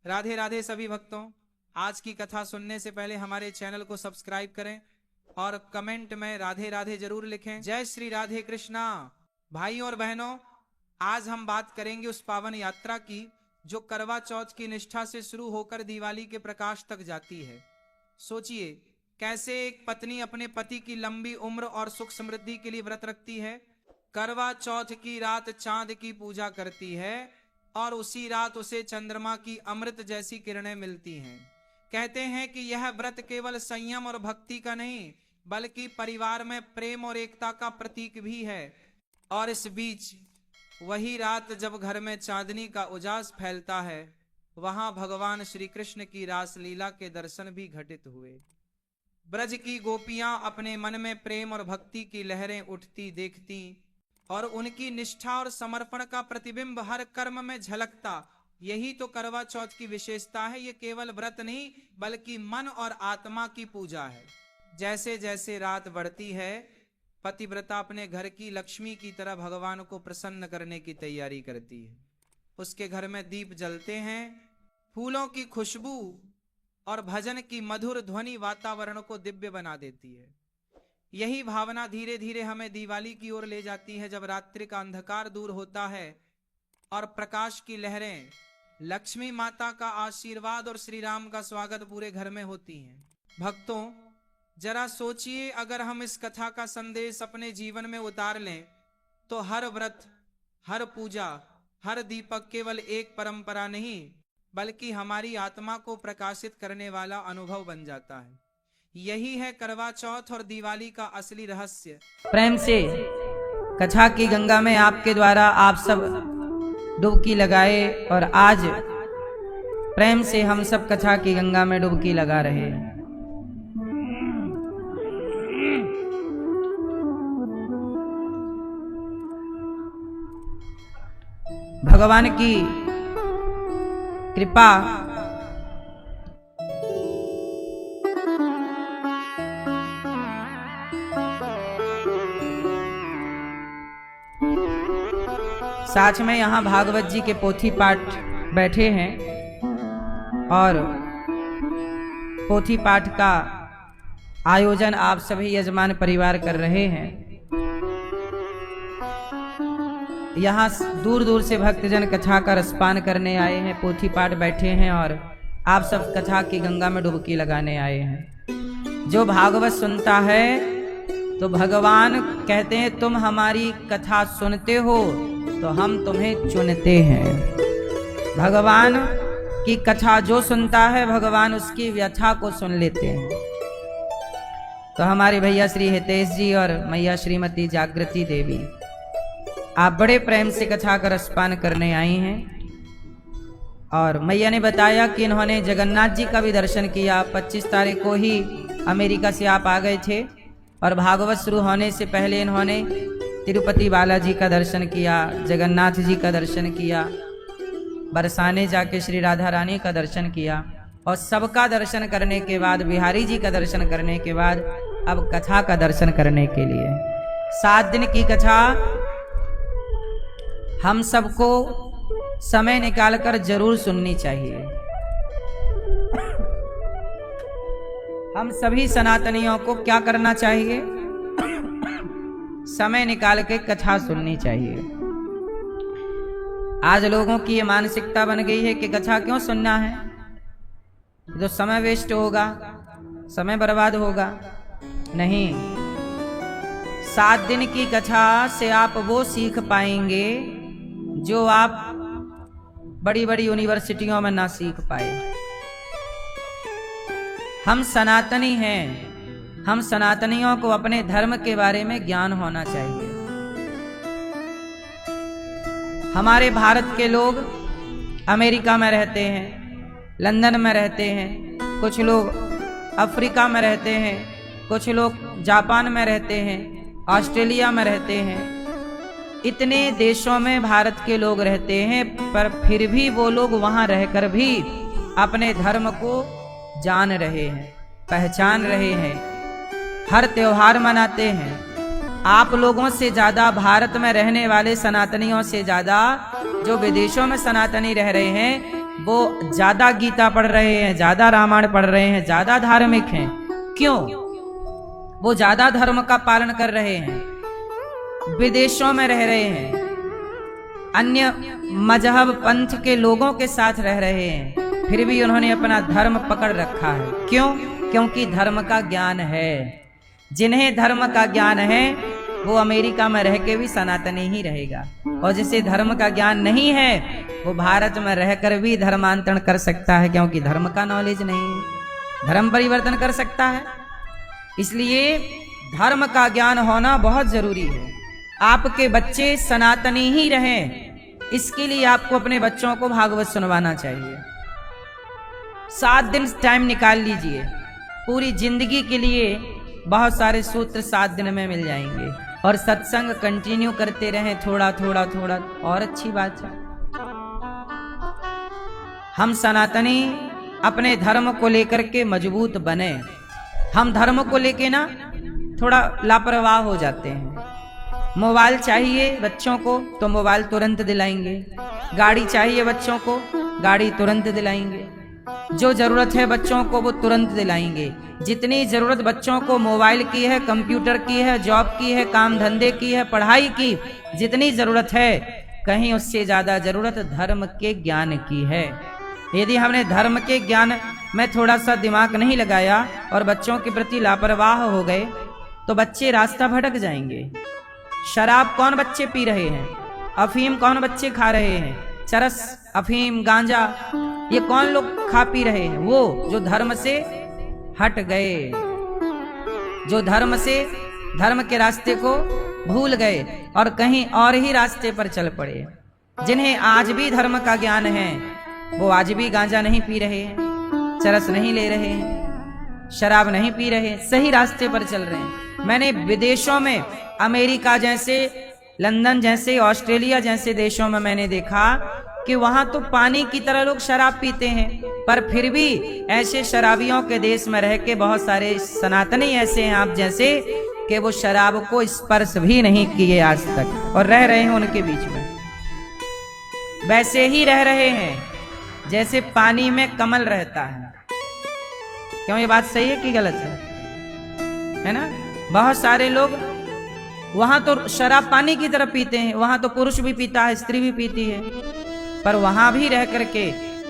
राधे राधे सभी भक्तों। आज की कथा सुनने से पहले हमारे चैनल को सब्सक्राइब करें और कमेंट में राधे राधे जरूर लिखें। जय श्री राधे कृष्णा। भाइयों और बहनों, आज हम बात करेंगे उस पावन यात्रा की जो करवा चौथ की निष्ठा से शुरू होकर दिवाली के प्रकाश तक जाती है। सोचिए कैसे एक पत्नी अपने पति की लंबी उम्र और सुख समृद्धि के लिए व्रत रखती है। करवा चौथ की रात चांद की पूजा करती है और उसी रात उसे चंद्रमा की अमृत जैसी किरणें मिलती हैं। कहते हैं कि यह व्रत केवल संयम और भक्ति का नहीं बल्कि परिवार में प्रेम और एकता का प्रतीक भी है। और इस बीच वही रात जब घर में चांदनी का उजास फैलता है, वहां भगवान श्री कृष्ण की रासलीला के दर्शन भी घटित हुए। ब्रज की गोपियां अपने मन में प्रेम और भक्ति की लहरें उठती देखती और उनकी निष्ठा और समर्पण का प्रतिबिंब हर कर्म में झलकता। यही तो करवा चौथ की विशेषता है। ये केवल व्रत नहीं बल्कि मन और आत्मा की पूजा है। जैसे जैसे रात बढ़ती है, पतिव्रता अपने घर की लक्ष्मी की तरह भगवान को प्रसन्न करने की तैयारी करती है। उसके घर में दीप जलते हैं, फूलों की खुशबू और भजन की मधुर ध्वनि वातावरण को दिव्य बना देती है। यही भावना धीरे धीरे हमें दिवाली की ओर ले जाती है, जब रात्रि का अंधकार दूर होता है और प्रकाश की लहरें, लक्ष्मी माता का आशीर्वाद और श्री राम का स्वागत पूरे घर में होती हैं। भक्तों, जरा सोचिए अगर हम इस कथा का संदेश अपने जीवन में उतार लें तो हर व्रत, हर पूजा, हर दीपक केवल एक परंपरा नहीं बल्कि हमारी आत्मा को प्रकाशित करने वाला अनुभव बन जाता है। यही है करवा चौथ और दिवाली का असली रहस्य। प्रेम से कथा की गंगा में आपके द्वारा आप सब डुबकी लगाए और आज प्रेम से हम सब कथा की गंगा में डुबकी लगा रहे हैं। भगवान की कृपा साथ में यहाँ भागवत जी के पोथी पाठ बैठे हैं और पोथी पाठ का आयोजन आप सभी यजमान परिवार कर रहे हैं। यहाँ दूर दूर से भक्तजन कथा का रसपान करने आए हैं, पोथी पाठ बैठे हैं और आप सब कथा की गंगा में डुबकी लगाने आए हैं। जो भागवत सुनता है तो भगवान कहते हैं तुम हमारी कथा सुनते हो तो हम तुम्हें चुनते हैं। भगवान की कथा जो सुनता है भगवान उसकी व्यथा को सुन लेते हैं। तो हमारे भैया श्री हितेश जी और मैया श्रीमती जागृति देवी, आप बड़े प्रेम से कथा का रसपान करने आई हैं और मैया ने बताया कि इन्होंने जगन्नाथ जी का भी दर्शन किया। 25 तारीख को ही अमेरिका से आप आ गए थे और भागवत शुरू होने से पहले इन्होंने तिरुपति बालाजी का दर्शन किया, जगन्नाथ जी का दर्शन किया, बरसाने जाके श्री राधा रानी का दर्शन किया और सबका दर्शन करने के बाद, बिहारी जी का दर्शन करने के बाद अब कथा का दर्शन करने के लिए 7 दिन की कथा हम सबको समय निकालकर जरूर सुननी चाहिए। हम सभी सनातनियों को क्या करना चाहिए? समय निकाल के कथा सुननी चाहिए। आज लोगों की ये मानसिकता बन गई है कि कथा क्यों सुनना है, जो समय वेस्ट होगा, समय बर्बाद होगा। नहीं, 7 दिन की कथा से आप वो सीख पाएंगे जो आप बड़ी बड़ी यूनिवर्सिटियों में ना सीख पाए। हम सनातनी हैं, हम सनातनियों को अपने धर्म के बारे में ज्ञान होना चाहिए। हमारे भारत के लोग अमेरिका में रहते हैं, लंदन में रहते हैं, कुछ लोग अफ्रीका में रहते हैं, कुछ लोग जापान में रहते हैं, ऑस्ट्रेलिया में रहते हैं। इतने देशों में भारत के लोग रहते हैं, पर फिर भी वो लोग वहां रहकर भी अपने धर्म को जान रहे हैं, पहचान रहे हैं, हर त्योहार मनाते हैं। आप लोगों से ज्यादा भारत में रहने वाले सनातनियों से ज्यादा जो विदेशों में सनातनी रह रहे हैं वो ज्यादा गीता पढ़ रहे हैं, ज्यादा रामायण पढ़ रहे हैं, ज्यादा धार्मिक हैं। क्यों? वो ज्यादा धर्म का पालन कर रहे हैं, विदेशों में रह रहे हैं, अन्य मजहब पंथ के लोगों के साथ रह रहे हैं, फिर भी उन्होंने अपना धर्म पकड़ रखा है। क्यों? क्योंकि धर्म का ज्ञान है। जिन्हें धर्म का ज्ञान है वो अमेरिका में रह के भी सनातनी ही रहेगा, और जिसे धर्म का ज्ञान नहीं है वो भारत में रहकर भी धर्मांतरण कर सकता है, क्योंकि धर्म का नॉलेज नहीं है। धर्म परिवर्तन कर सकता है। इसलिए धर्म का ज्ञान होना बहुत जरूरी है। आपके बच्चे सनातनी ही रहें, इसके लिए आपको अपने बच्चों को भागवत सुनवाना चाहिए। 7 दिन टाइम निकाल लीजिए, पूरी जिंदगी के लिए बहुत सारे सूत्र 7 दिन में मिल जाएंगे। और सत्संग कंटिन्यू करते रहें, थोड़ा थोड़ा थोड़ा, और अच्छी बात है। हम सनातनी अपने धर्म को लेकर के मजबूत बने। हम धर्म को लेके ना थोड़ा लापरवाह हो जाते हैं। मोबाइल चाहिए बच्चों को तो मोबाइल तुरंत दिलाएंगे, गाड़ी चाहिए बच्चों को, गाड़ी तुरंत दिलाएंगे, जो जरूरत है बच्चों को वो तुरंत दिलाएंगे। जितनी जरूरत बच्चों को मोबाइल की है, कंप्यूटर की है, जॉब की है, काम धंधे की है, पढ़ाई की, जितनी जरूरत है, कहीं उससे ज्यादा जरूरत धर्म के ज्ञान की है। यदि हमने धर्म के ज्ञान में थोड़ा सा दिमाग नहीं लगाया और बच्चों के प्रति लापरवाह हो गए तो बच्चे रास्ता भटक जाएंगे। शराब कौन बच्चे पी रहे हैं? अफीम कौन बच्चे खा रहे हैं? चरस, अफीम, गांजा, ये कौन लोग खा पी रहे हैं? वो जो धर्म से हट गए, जो धर्म से, धर्म के रास्ते को भूल गए और कहीं और ही रास्ते पर चल पड़े। जिन्हें आज भी धर्म का ज्ञान है वो आज भी गांजा नहीं पी रहे हैं, चरस नहीं ले रहे हैं, शराब नहीं पी रहे, सही रास्ते पर चल रहे हैं। मैंने विदेशों में, अमेरिका जैसे, लंदन जैसे, ऑस्ट्रेलिया जैसे देशों में मैंने देखा कि वहां तो पानी की तरह लोग शराब पीते हैं, पर फिर भी ऐसे शराबियों के देश में रह के बहुत सारे सनातनी ऐसे हैं आप जैसे कि वो शराब को स्पर्श भी नहीं किए आज तक और रह रहे हैं उनके बीच में। वैसे ही रह रहे हैं जैसे पानी में कमल रहता है। क्यों? ये बात सही है कि गलत है ना? बहुत सारे लोग वहां तो शराब पानी की तरह पीते हैं, वहां तो पुरुष भी पीता है, स्त्री भी पीती है, पर वहां भी रह करके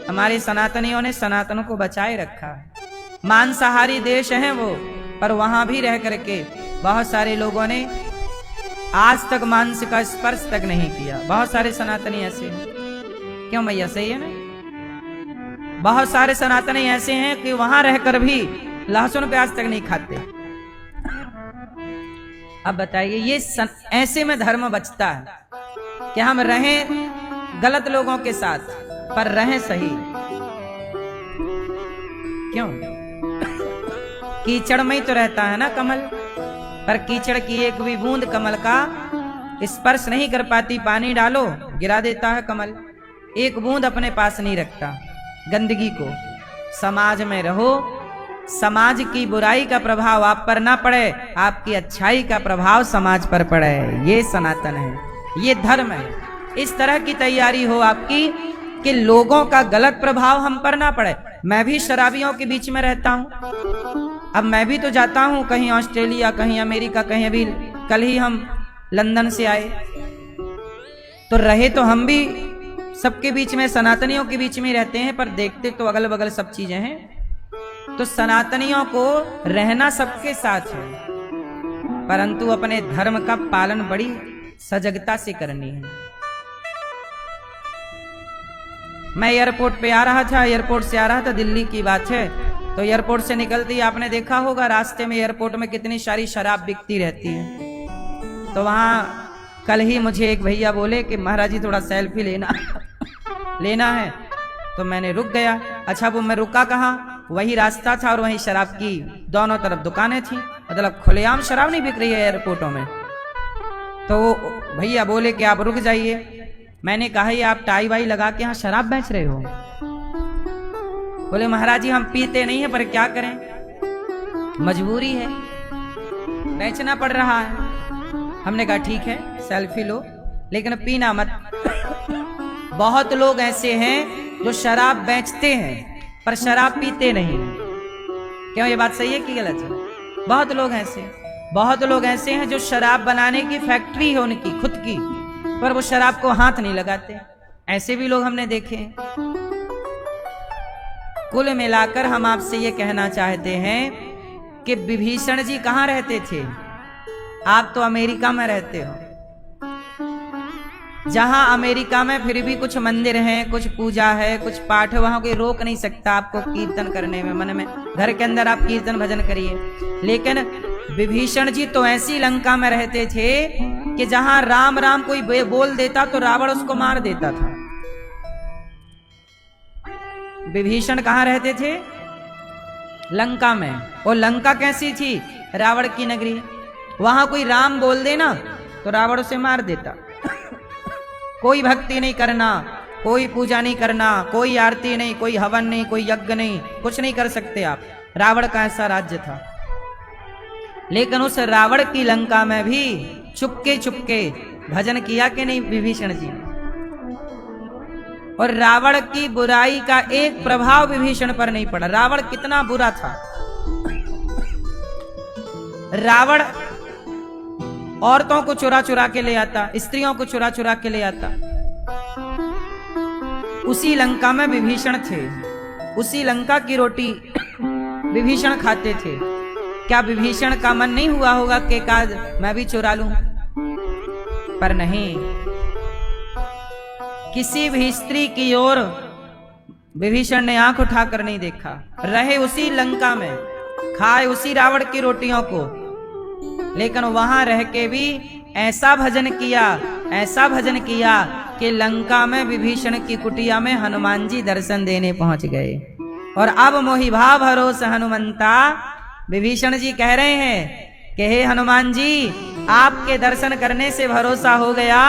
हमारे सनातनियों ने सनातन को बचाए रखा है। मांसाहारी देश है वो, पर वहां भी रह करके बहुत सारे लोगों ने आज तक मांस का स्पर्श तक नहीं किया। बहुत सारे सनातनी ऐसे हैं। क्यों भैया? सही है ना? बहुत सारे सनातनी ऐसे हैं कि वहां रहकर भी लहसुन प्याज तक नहीं खाते। अब बताइए, ये ऐसे में धर्म बचता है कि हम रहें गलत लोगों के साथ पर रहें सही। क्यों? कीचड़ में ही तो रहता है ना कमल, पर कीचड़ की एक भी बूंद कमल का स्पर्श नहीं कर पाती। पानी डालो गिरा देता है कमल, एक बूंद अपने पास नहीं रखता गंदगी को। समाज में रहो, समाज की बुराई का प्रभाव आप पर ना पड़े, आपकी अच्छाई का प्रभाव समाज पर पड़े। ये सनातन है, ये धर्म है। इस तरह की तैयारी हो आपकी कि लोगों का गलत प्रभाव हम पर ना पड़े। मैं भी शराबियों के बीच में रहता हूं। अब मैं भी तो जाता हूं कहीं ऑस्ट्रेलिया, कहीं अमेरिका, कहीं अभी कल ही हम लंदन से आए, तो रहे तो हम भी सबके बीच में, सनातनियों के बीच में रहते हैं, पर देखते तो अगल बगल सब चीजें हैं। तो सनातनियों को रहना सबके साथ है, परंतु अपने धर्म का पालन बड़ी सजगता से करनी है। मैं एयरपोर्ट पे आ रहा था, एयरपोर्ट से आ रहा था, दिल्ली की बात है, तो एयरपोर्ट से निकलते ही आपने देखा होगा रास्ते में एयरपोर्ट में कितनी सारी शराब बिकती रहती है। तो वहां कल ही मुझे एक भैया बोले कि महाराज जी थोड़ा सेल्फी लेना है, तो मैंने रुक गया। अच्छा, वो मैं रुका कहाँ? वही रास्ता था और वही शराब की दोनों तरफ दुकानें थी, मतलब खुलेआम शराब नहीं बिक रही है एयरपोर्टों में। तो भैया बोले कि आप रुक जाइए। मैंने कहा ये आप टाई वाई लगा के यहाँ शराब बेच रहे हो? बोले महाराज जी हम पीते नहीं है, पर क्या करें, मजबूरी है, बेचना पड़ रहा है। हमने कहा ठीक है सेल्फी लो, लेकिन पीना मत। बहुत लोग ऐसे हैं जो शराब बेचते हैं पर शराब पीते नहीं। क्यों, ये बात सही है कि गलत है? बहुत लोग ऐसे हैं जो शराब बनाने की फैक्ट्री है उनकी खुद की, पर वो शराब को हाथ नहीं लगाते। ऐसे भी लोग हमने देखे हैं। कुल मिलाकर हम आपसे ये कहना चाहते हैं कि विभीषण जी कहाँ रहते थे? आप तो अमेरिका में रहते हो, जहां अमेरिका में फिर भी कुछ मंदिर हैं, कुछ पूजा है, कुछ पाठ है, वहां कोई रोक नहीं सकता आपको कीर्तन करने में। मन में घर के अंदर आप कीर्तन भजन करिए। लेकिन विभीषण जी तो ऐसी लंका में रहते थे कि जहां राम राम कोई बोल देता तो रावण उसको मार देता था। विभीषण कहां रहते थे? लंका में। और लंका कैसी थी? रावण की नगरी। वहां कोई राम बोल देना तो रावण उसे मार देता। कोई भक्ति नहीं करना, कोई पूजा नहीं करना, कोई आरती नहीं, कोई हवन नहीं, कोई यज्ञ नहीं, कुछ नहीं कर सकते आप। रावण का ऐसा राज्य था। लेकिन उस रावण की लंका में भी चुपके चुपके भजन किया कि नहीं विभीषण जी ने? और रावण की बुराई का एक प्रभाव विभीषण पर नहीं पड़ा। रावण कितना बुरा था। रावण औरतों को चुरा चुरा के ले आता, स्त्रियों को चुरा चुरा के ले आता। उसी लंका में विभीषण थे। उसी लंका की रोटी विभीषण खाते थे। क्या विभीषण का मन नहीं हुआ होगा कि काज मैं भी चुरा लूं? पर नहीं, किसी भी स्त्री की ओर विभीषण ने आंख उठाकर नहीं देखा। रहे उसी लंका में, खाए उसी रावण की रोटियों को, लेकिन वहां रह के भी ऐसा भजन किया कि लंका में विभीषण की कुटिया में हनुमान जी दर्शन देने पहुंच गए। और अब मोहि भाव भरोस हनुमंता, विभीषण जी कह रहे हैं कि हे हनुमान जी, आपके दर्शन करने से भरोसा हो गया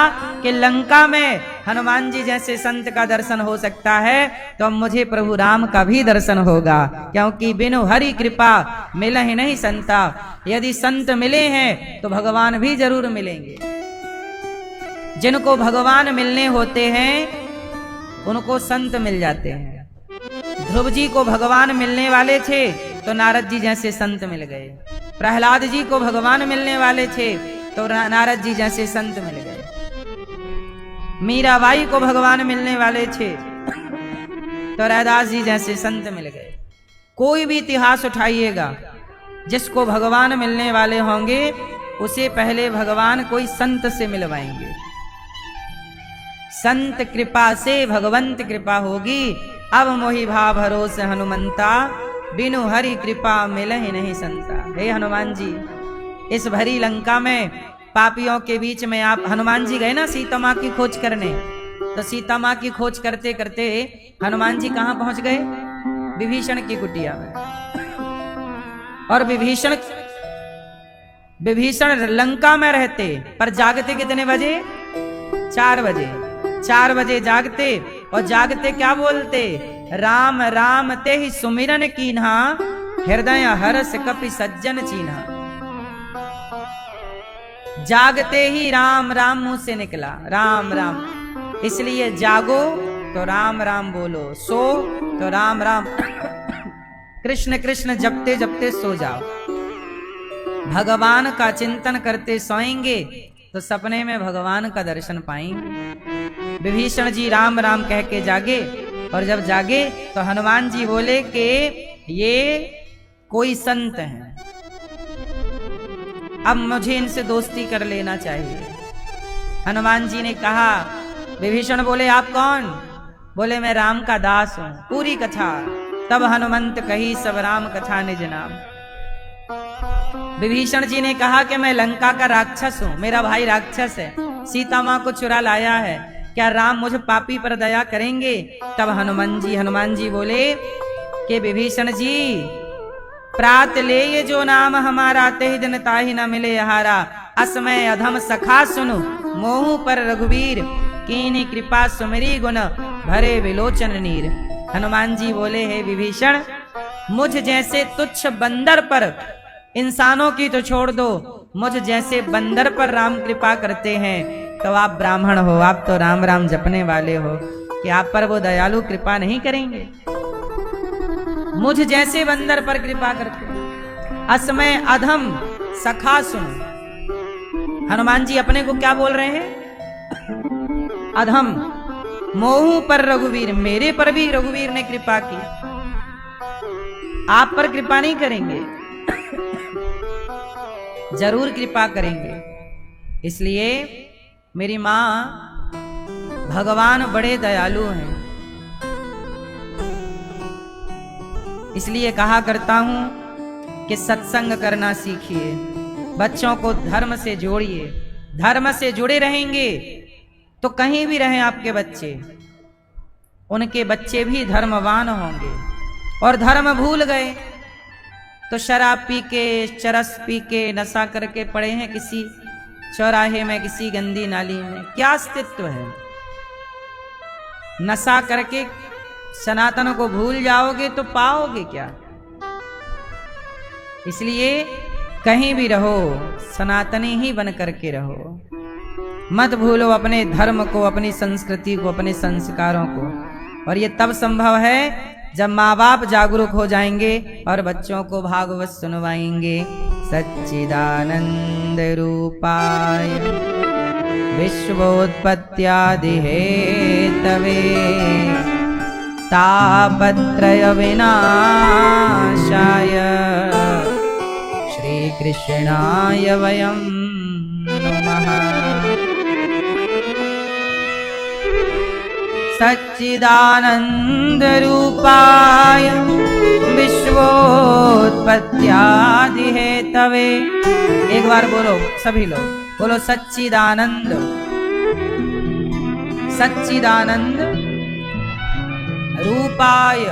कि लंका में हनुमान जी जैसे संत का दर्शन हो सकता है, तो अब मुझे प्रभु राम का भी दर्शन होगा। क्योंकि बिनु हरि कृपा मिले ही नहीं संता। यदि संत मिले हैं तो भगवान भी जरूर मिलेंगे। जिनको भगवान मिलने होते हैं उनको संत मिल जाते हैं। ध्रुव जी को भगवान मिलने वाले थे तो नारद जी जैसे संत मिल गए। प्रहलाद जी को भगवान मिलने वाले थे तो नारद जी जैसे संत मिल गए। मीराबाई को भगवान मिलने वाले थे तो रैदास जी जैसे संत मिल गए। कोई भी इतिहास उठाइएगा, जिसको भगवान मिलने वाले होंगे उसे पहले भगवान कोई संत से मिलवाएंगे। संत कृपा से भगवंत कृपा होगी। अब मोहि भाव भरोस हनुमंता, बिनु हरि कृपा मिले ही नहीं संता। हे हनुमान जी, इस भरी लंका में पापियों के बीच में आप हनुमान जी गए ना सीता माँ की खोज करने, तो सीता माँ की खोज करते करते हनुमान जी कहाँ पहुंच गए? विभीषण की कुटिया में। और विभीषण लंका में रहते, पर जागते कितने बजे? 4 बजे। 4 बजे जागते और जागते क्या बोलते? राम राम ते ही सुमिरन कीन्हा, हृदय हरस कपि सज्जन चीन्हा। जागते ही राम राम मुंह से निकला, राम राम। इसलिए जागो तो राम राम बोलो, सो तो राम राम कृष्ण कृष्ण जपते जपते सो जाओ। भगवान का चिंतन करते सोएंगे तो सपने में भगवान का दर्शन पाएंगे। विभीषण जी राम राम कह के जागे, और जब जागे तो हनुमान जी बोले कि ये कोई संत हैं, अब मुझे इनसे दोस्ती कर लेना चाहिए। हनुमान जी ने कहा, विभीषण बोले आप कौन? बोले मैं राम का दास हूं। पूरी कथा तब हनुमंत कही, सब राम कथा निज नाम। विभीषण जी ने कहा कि मैं लंका का राक्षस हूं, मेरा भाई राक्षस है, सीता माँ को चुरा लाया है, क्या राम मुझे पापी पर दया करेंगे? तब हनुमान जी बोले कि विभीषण जी, प्रात ले ये जो नाम हमारा, ते दिन ताहि न मिले हारा। असमय अधम सखा सुनु, मोहु पर रघुवीर, कीनी कृपा सुमरी गुण, भरे विलोचन नीर। हनुमान जी बोले, हे विभीषण, मुझ जैसे तुच्छ बंदर पर, इंसानों की तो छोड़ दो, मुझ जैसे बंदर पर राम कृपा करते हैं, तो आप ब्राह्मण हो, आप तो राम राम जपने वाले हो। कि आप पर वो दयालु कृपा नहीं करेंगे? मुझ जैसे बंदर पर कृपा करते। असमय अधम सखा सुन। हनुमान जी अपने को क्या बोल रहे हैं? अधम। मोहू पर रघुवीर, मेरे पर भी रघुवीर ने कृपा की, आप पर कृपा नहीं करेंगे? जरूर कृपा करेंगे। इसलिए मेरी मां, भगवान बड़े दयालु हैं। इसलिए कहा करता हूं कि सत्संग करना सीखिए, बच्चों को धर्म से जोड़िए। धर्म से जुड़े रहेंगे तो कहीं भी रहें आपके बच्चे, उनके बच्चे भी धर्मवान होंगे। और धर्म भूल गए तो शराब पी के, चरस पी के, नशा करके पड़े हैं किसी चौराहे में, किसी गंदी नाली में। क्या अस्तित्व है? नशा करके सनातन को भूल जाओगे तो पाओगे क्या? इसलिए कहीं भी रहो, सनातनी ही बन करके रहो। मत भूलो अपने धर्म को, अपनी संस्कृति को, अपने संस्कारों को। और ये तब संभव है जब माँ बाप जागरूक हो जाएंगे और बच्चों को भागवत सुनवाएंगे। सच्चिदानंद रूपाय विश्वोत्पत्त्यादि हेतवे तापत्रय विनाशाय श्री कृष्णाय वयं नमः। सच्चिदानंद रूपाय विश्वोत्पत्त्यादि हेतवे। एक बार बोलो सभी लोग, बोलो सच्चिदानंद। सच्चिदानंद रूपाय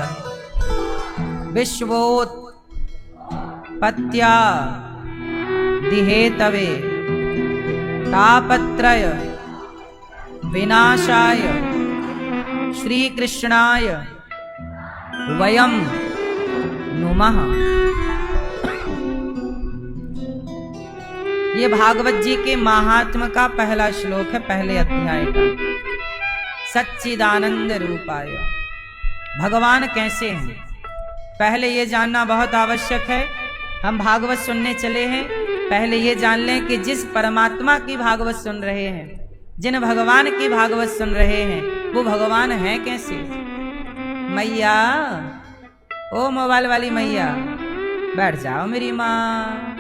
विश्वोत्पत्त्यादि हेतवे तापत्रय विनाशाय श्री कृष्णाय वयं नुमः। ये भागवत जी के महात्म का पहला श्लोक है, पहले अध्याय का। सच्चिदानंद रूपाय, भगवान कैसे हैं पहले ये जानना बहुत आवश्यक है। हम भागवत सुनने चले हैं, पहले ये जान लें कि जिस परमात्मा की भागवत सुन रहे हैं, जिन भगवान की भागवत सुन रहे हैं, वो भगवान है कैसे। मैया, ओ मोबाइल वाली मैया, बैठ जाओ मेरी माँ,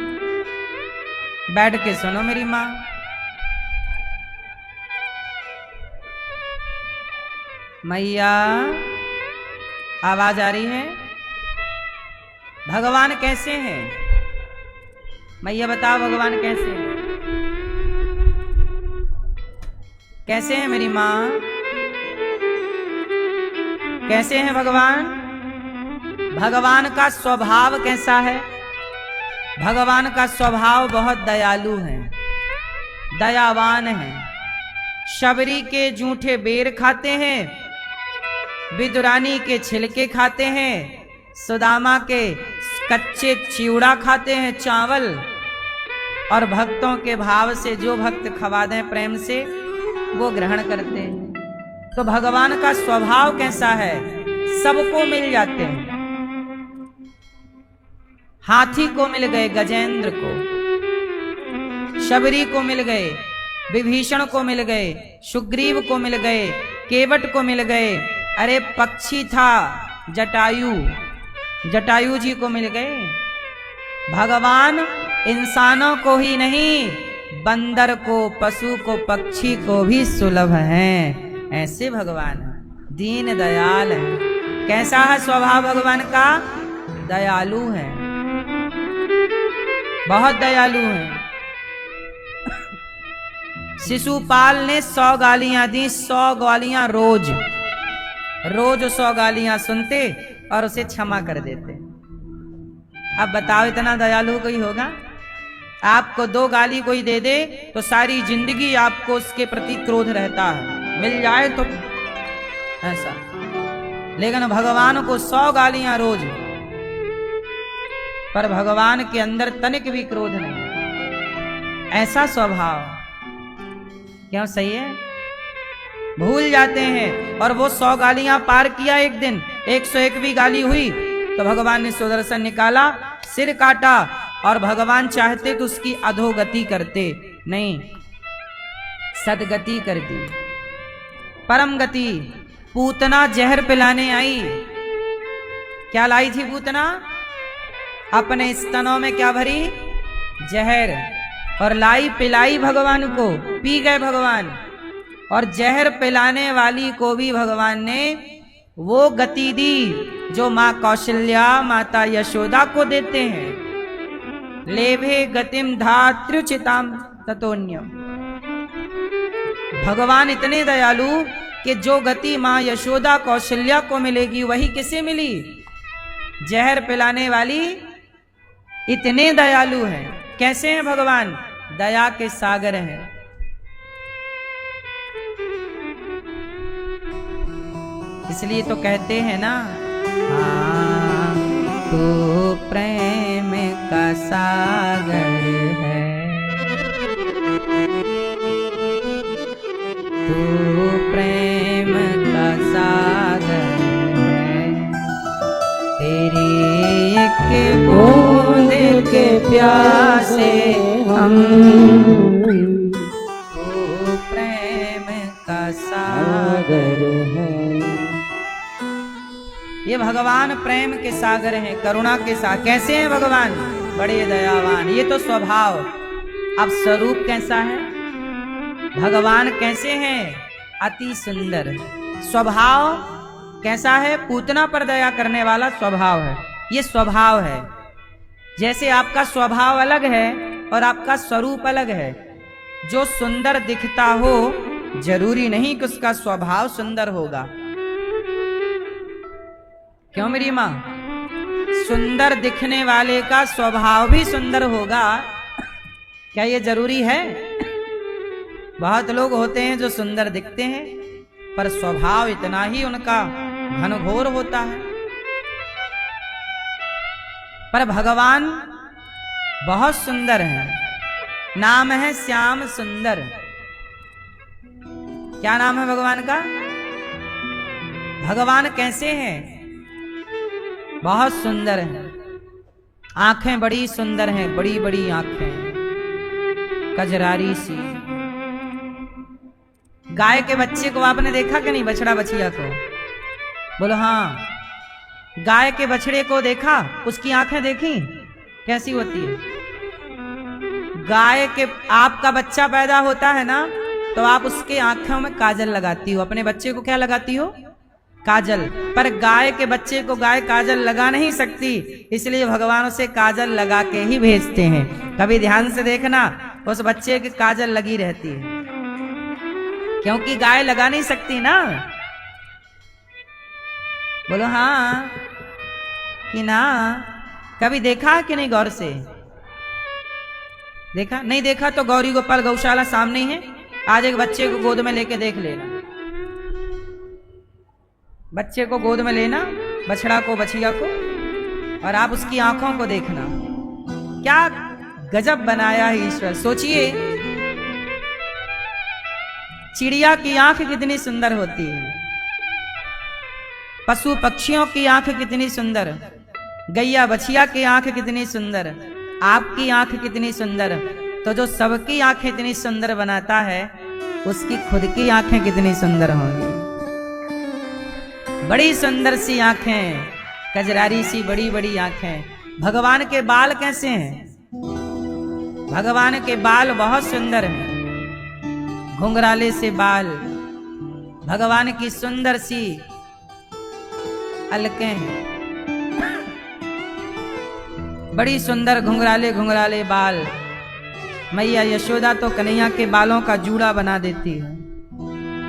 बैठ के सुनो मेरी माँ। मैया, आवाज आ रही है? भगवान कैसे हैं? मैया बताओ भगवान कैसे हैं? कैसे हैं मेरी माँ? कैसे हैं भगवान? भगवान का स्वभाव कैसा है? भगवान का स्वभाव बहुत दयालु है, दयावान है। शबरी के जूठे बेर खाते हैं, विदुरानी के छिलके खाते हैं, सुदामा के कच्चे चिवड़ा खाते हैं, चावल। और भक्तों के भाव से जो भक्त खवा दें प्रेम से, वो ग्रहण करते हैं। तो भगवान का स्वभाव कैसा है? सबको मिल जाते हैं। हाथी को मिल गए, गजेंद्र को, शबरी को मिल गए, विभीषण को मिल गए, सुग्रीव को मिल गए, केवट को मिल गए। अरे पक्षी था जटायु, जटायु जी को मिल गए। भगवान इंसानों को ही नहीं, बंदर को, पशु को, पक्षी को भी सुलभ हैं। ऐसे भगवान दीन दयाल है। कैसा है स्वभाव भगवान का? दयालु है, बहुत दयालु है। शिशुपाल ने 100 गालियां दी, 100 गालियां रोज 100 गालियां सुनते और उसे क्षमा कर देते। अब बताओ इतना दयालु कोई होगा? आपको 2 गाली कोई दे दे तो सारी जिंदगी आपको उसके प्रति क्रोध रहता है, मिल जाए तो ऐसा। लेकिन भगवान को 100 गालियां रोज, पर भगवान के अंदर तनिक भी क्रोध नहीं। ऐसा स्वभाव, क्यों? सही है। भूल जाते हैं। और वो 100 गालियां पार किया एक दिन, 101वीं गाली हुई तो भगवान ने सुदर्शन निकाला, सिर काटा, और भगवान चाहते तो उसकी अधोगति करते, नहीं, सदगति कर दी, परम गति। पूतना जहर पिलाने आई। क्या लाई थी पूतना? अपने स्तनों में क्या भरी? जहर, और लाई पिलाई भगवान को, पी गए भगवान। और जहर पिलाने वाली को भी भगवान ने वो गति दी जो मां कौशल्या, माता यशोदा को देते हैं। लेभे गतिम धात्र्युचिताम ततोन्यम। भगवान इतने दयालु कि जो गति मां यशोदा कौशल्या को मिलेगी वही किसे मिली? जहर पिलाने वाली। इतने दयालु हैं। कैसे हैं भगवान? दया के सागर हैं। इसलिए तो कहते हैं ना, हाँ तो प्रेम का सागर है, तो प्रेम का सागर है, तेरी एक बूंद के प्यासे हम, तो प्रेम का सागर है। ये भगवान प्रेम के सागर हैं, करुणा के सागर। कैसे हैं भगवान? बड़े दयावान। ये तो स्वभाव। अब स्वरूप कैसा है? भगवान कैसे हैं? अति सुंदर। स्वभाव कैसा है? पूतना पर दया करने वाला स्वभाव है। ये स्वभाव है। जैसे आपका स्वभाव अलग है और आपका स्वरूप अलग है। जो सुंदर दिखता हो जरूरी नहीं कि उसका स्वभाव सुंदर होगा। क्यों मेरी मां? सुंदर दिखने वाले का स्वभाव भी सुंदर होगा, क्या ये जरूरी है? बहुत लोग होते हैं जो सुंदर दिखते हैं पर स्वभाव इतना ही उनका घनघोर होता है। पर भगवान बहुत सुंदर हैं। नाम है श्याम सुंदर। क्या नाम है भगवान का? भगवान कैसे हैं? बहुत सुंदर हैं। आंखें बड़ी सुंदर हैं, बड़ी बड़ी आंखें, कजरारी सी। गाय के बच्चे को आपने देखा कि नहीं? बछड़ा बछिया को? बोलो हाँ। गाय के बछड़े को देखा? उसकी आंखें देखी कैसी होती है? गाय के, आपका बच्चा पैदा होता है ना तो आप उसके आंखों में काजल लगाती हो। अपने बच्चे को क्या लगाती हो? काजल। पर गाय के बच्चे को गाय काजल लगा नहीं सकती, इसलिए भगवान उसे काजल लगा के ही भेजते हैं। कभी ध्यान से देखना, उस बच्चे की काजल लगी रहती है, क्योंकि गाय लगा नहीं सकती ना। बोलो हाँ कि ना? कभी देखा कि नहीं? गौर से देखा? नहीं देखा तो गौरी गोपाल गौशाला सामने ही है। आज एक बच्चे को गोद में लेके देख लेना। बच्चे को गोद में लेना, बछड़ा को, बछिया को, और आप उसकी आंखों को देखना। क्या गजब बनाया है ईश्वर। सोचिए, चिड़िया की आंख कितनी सुंदर होती है, पशु पक्षियों की आंख कितनी सुंदर, गैया बछिया की आंख कितनी सुंदर, आपकी आंख कितनी सुंदर। तो जो सबकी आंखें इतनी सुंदर बनाता है, उसकी खुद की आंखें कितनी सुंदर होंगी। बड़ी सुंदर सी आंखें, कजरारी सी बड़ी बड़ी आंखें। भगवान के बाल कैसे हैं? भगवान के बाल बहुत सुंदर हैं, घुंघराले से बाल। भगवान की सुंदर सी अलकें हैं, बड़ी सुंदर घुंघराले घुंघराले बाल। मैया यशोदा तो कन्हैया के बालों का जूड़ा बना देती है,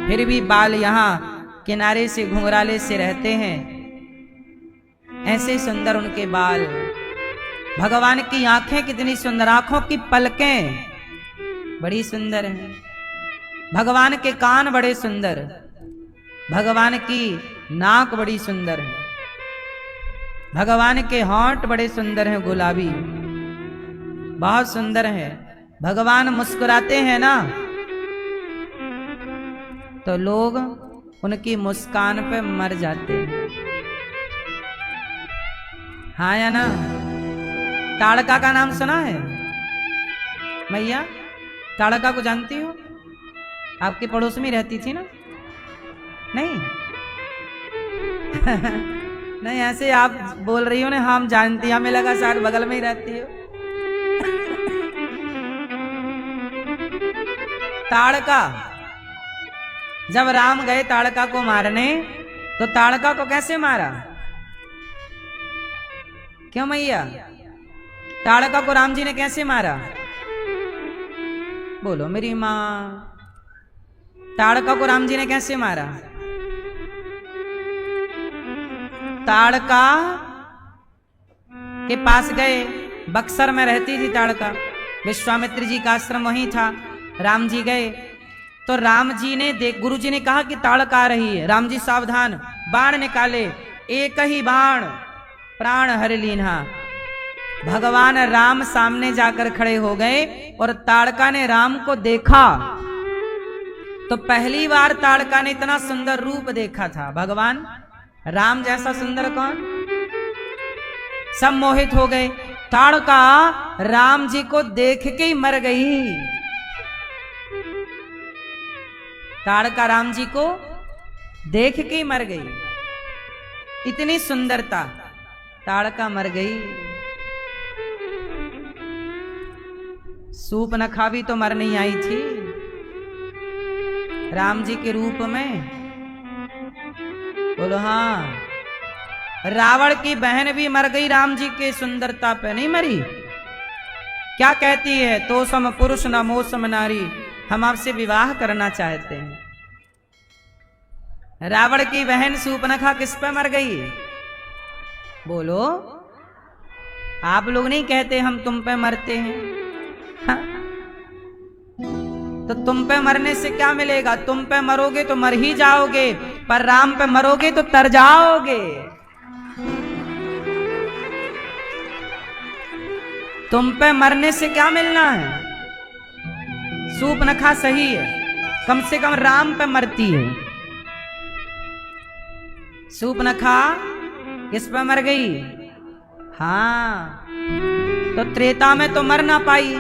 फिर भी बाल यहाँ किनारे से घुंघराले से रहते हैं। ऐसे सुंदर उनके बाल। भगवान की आंखें कितनी सुंदर, आंखों की पलकें बड़ी सुंदर हैं। भगवान के कान बड़े सुंदर, भगवान की नाक बड़ी सुंदर है, भगवान के होंठ बड़े सुंदर हैं, गुलाबी, बहुत सुंदर है। भगवान मुस्कुराते हैं ना तो लोग उनकी मुस्कान पे मर जाते हैं। हाँ या ना? ताड़का का नाम सुना है मैया? ताड़का को जानती हो? आपके पड़ोस में रहती थी ना? नहीं? नहीं, ऐसे आप बोल रही हो ना, हम जानती, हमें लगा शायद बगल में ही रहती हो। ताड़का, जब राम गए ताड़का को मारने, तो ताड़का को कैसे मारा? क्यों मैया? ताड़का को राम जी ने कैसे मारा? बोलो मेरी माँ। ताड़का को राम जी ने कैसे मारा? ताड़का के पास गए, बक्सर में रहती थी ताड़का, विश्वामित्र जी का आश्रम वहीं था। राम जी गए तो राम जी ने गुरु जी ने कहा कि ताड़का आ रही है। राम जी सावधान, बाण निकाले, एक ही बाण प्राण हर लीन्हा। भगवान राम सामने जाकर खड़े हो गए और ताड़का ने राम को देखा तो पहली बार ताड़का ने इतना सुंदर रूप देखा था। भगवान राम जैसा सुंदर कौन? सब मोहित हो गए। ताड़का राम जी को देख के ही मर गई। ताड़का राम जी को देख के ही मर गई। इतनी सुंदरता, ताड़का मर गई। सूर्पनखा भी तो मर नहीं आई थी राम जी के रूप में। बोलो हाँ। रावण की बहन भी मर गई राम जी के सुंदरता पे, नहीं मरी? क्या कहती है? तो सम पुरुष न मोसम नारी, हम आपसे विवाह करना चाहते हैं। रावण की बहन सूर्पनखा किस पे मर गई? बोलो। आप लोग नहीं कहते हम तुम पे मरते हैं। हाँ? तो तुम पे मरने से क्या मिलेगा? तुम पे मरोगे तो मर ही जाओगे, पर राम पे मरोगे तो तर जाओगे। तुम पे मरने से क्या मिलना है? सूर्पनखा सही है, कम से कम राम पे मरती है। सूर्पनखा किस पे मर गई? हाँ, तो त्रेता में तो मर ना पाई,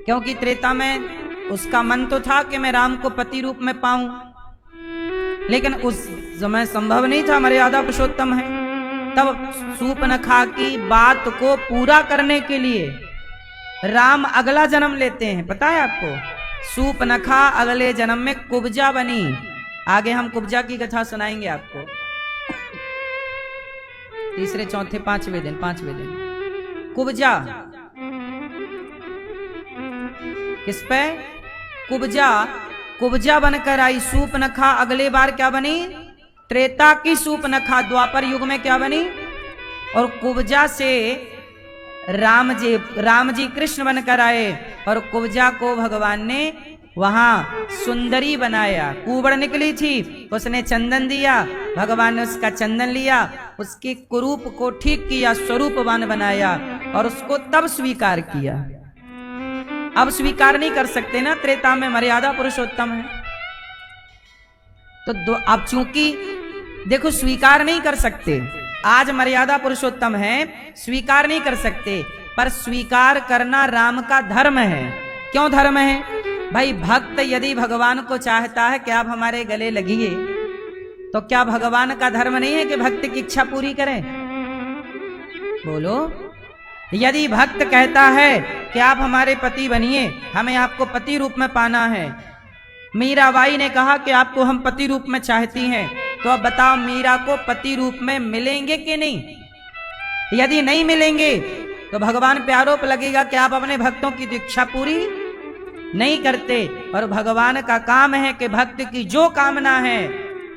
क्योंकि त्रेता में उसका मन तो था कि मैं राम को पति रूप में पाऊं, लेकिन उस समय संभव नहीं था, मर्यादा पुरुषोत्तम है। तब सूर्पनखा की बात को पूरा करने के लिए राम अगला जन्म लेते हैं। पता है आपको? सूर्पनखा अगले जन्म में कुब्जा बनी। आगे हम कुब्जा की कथा सुनाएंगे आपको, तीसरे चौथे पांचवें दिन कुब्जा। किस पे? कुब्जा बनकर आई सूर्पनखा। अगले बार क्या बनी? त्रेता की सूर्पनखा। द्वापर युग में क्या बनी? और कुब्जा से राम जी कृष्ण बनकर आए, और कुब्जा को भगवान ने वहां सुंदरी बनाया। कुबड़ निकली थी, उसने चंदन दिया, भगवान ने उसका चंदन लिया, उसके कुरूप को ठीक किया, स्वरूपवान बनाया, और उसको तब स्वीकार किया। अब स्वीकार नहीं कर सकते ना, त्रेता में मर्यादा पुरुषोत्तम है। तो अब चूंकि देखो स्वीकार नहीं कर सकते, आज मर्यादा पुरुषोत्तम है, स्वीकार नहीं कर सकते, पर स्वीकार करना राम का धर्म है। क्यों धर्म है? भाई भक्त यदि भगवान को चाहता है कि आप हमारे गले लगिए, तो क्या भगवान का धर्म नहीं है कि भक्त की इच्छा पूरी करें? बोलो। यदि भक्त कहता है कि आप हमारे पति बनिए, हमें आपको पति रूप में पाना है, मीराबाई ने कहा कि आपको हम पति रूप में चाहती हैं, तो अब बताओ मीरा को पति रूप में मिलेंगे कि नहीं? यदि नहीं मिलेंगे तो भगवान पे आरोप लगेगा कि आप अपने भक्तों की इच्छा पूरी नहीं करते। और भगवान का काम है कि भक्त की जो कामना है,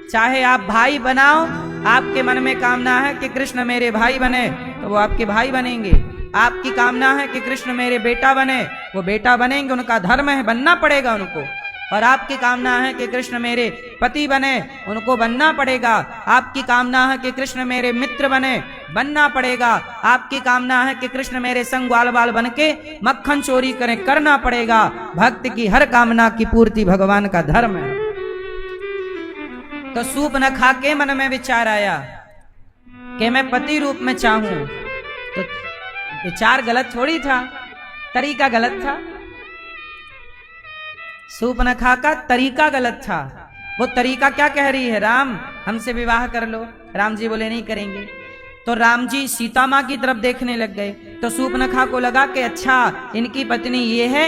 चाहे आप भाई बनाओ, आपके मन में कामना है कि कृष्ण मेरे भाई बने, तो वो आपके भाई बनेंगे। आपकी कामना है कि कृष्ण मेरे बेटा बने, वो बेटा बनेंगे, उनका धर्म है, बनना पड़ेगा उनको। और आपकी कामना है कि कृष्ण मेरे पति बने, उनको बनना पड़ेगा। आपकी कामना है कि कृष्ण मेरे मित्र बने, बनना पड़ेगा। आपकी कामना है कि कृष्ण मेरे संग ग्वाल बाल बन के मक्खन चोरी करें, करना पड़ेगा। भक्त की हर कामना की पूर्ति भगवान का धर्म है। तो सूप न खा के मन में विचार आया कि मैं पति रूप में चाहूं। तो विचार गलत थोड़ी था, तरीका गलत था। सूप न खा का तरीका गलत था। वो तरीका क्या कह रही है, राम हमसे विवाह कर लो। राम जी बोले नहीं करेंगे। तो राम जी सीता माँ की तरफ देखने लग गए। तो सूपनखा को लगा कि अच्छा इनकी पत्नी ये है,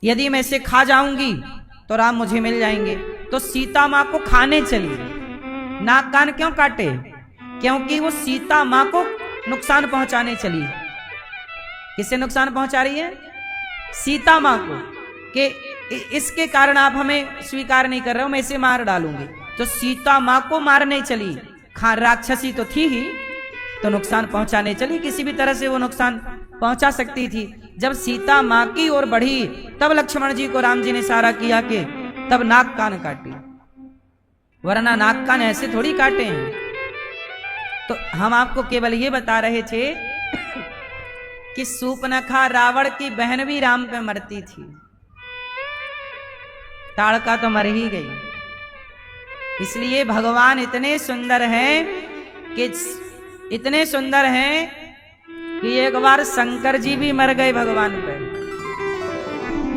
यदि मैं इसे खा जाऊंगी तो राम मुझे मिल जाएंगे। तो सीता माँ को खाने चली। नाक कान क्यों काटे? क्योंकि वो सीता माँ को नुकसान पहुंचाने चली। किसे नुकसान पहुंचा रही है? सीता माँ को, कि इसके कारण आप हमें स्वीकार नहीं कर रहे हो, मैं इसे मार डालूंगी। तो सीता माँ को मारने चली। राक्षसी तो थी ही, तो नुकसान पहुंचाने चली। किसी भी तरह से वो नुकसान पहुंचा सकती थी। जब सीता माँ की ओर बढ़ी तब लक्ष्मण जी को राम जी ने इशारा किया कि तब नाक कान काटी, वरना नाक कान ऐसे थोड़ी काटे हैं। तो हम आपको केवल ये बता रहे थे कि सूपनखा रावण की बहन भी राम पे मरती थी। ताड़का तो मर ही गई। इसलिए भगवान इतने सुंदर हैं कि इतने सुंदर हैं कि एक बार शंकर जी भी मर गए भगवान पे।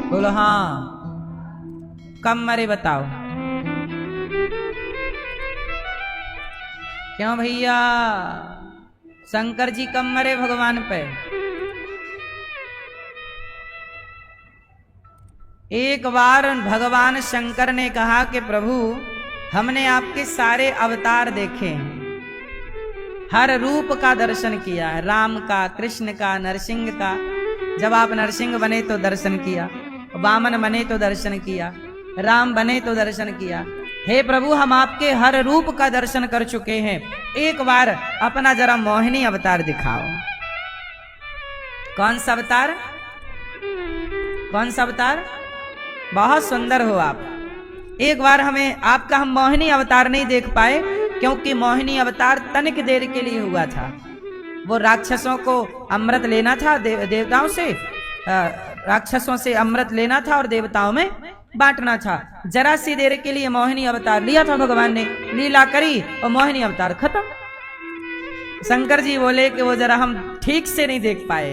बोलो हाँ, कब मरे बताओ? क्यों भैया, शंकर जी कब मरे भगवान पे? एक बार भगवान शंकर ने कहा कि प्रभु हमने आपके सारे अवतार देखे हैं, हर रूप का दर्शन किया है, राम का, कृष्ण का, नरसिंह का। जब आप नरसिंह बने तो दर्शन किया, वामन बने तो दर्शन किया, राम बने तो दर्शन किया। हे प्रभु हम आपके हर रूप का दर्शन कर चुके हैं, एक बार अपना जरा मोहिनी अवतार दिखाओ। कौन सा अवतार? कौन सा अवतार? बहुत सुंदर हो आप, एक बार हमें आपका हम मोहिनी अवतार नहीं देख पाए, क्योंकि मोहिनी अवतार तनिक देर के लिए हुआ था। वो राक्षसों को अमृत लेना था, देवताओं से राक्षसों से अमृत लेना था और देवताओं में बांटना था। जरा सी देर के लिए मोहिनी अवतार लिया था भगवान ने, लीला करी और मोहिनी अवतार खत्म। शंकर जी बोले कि वो जरा हम ठीक से नहीं देख पाए,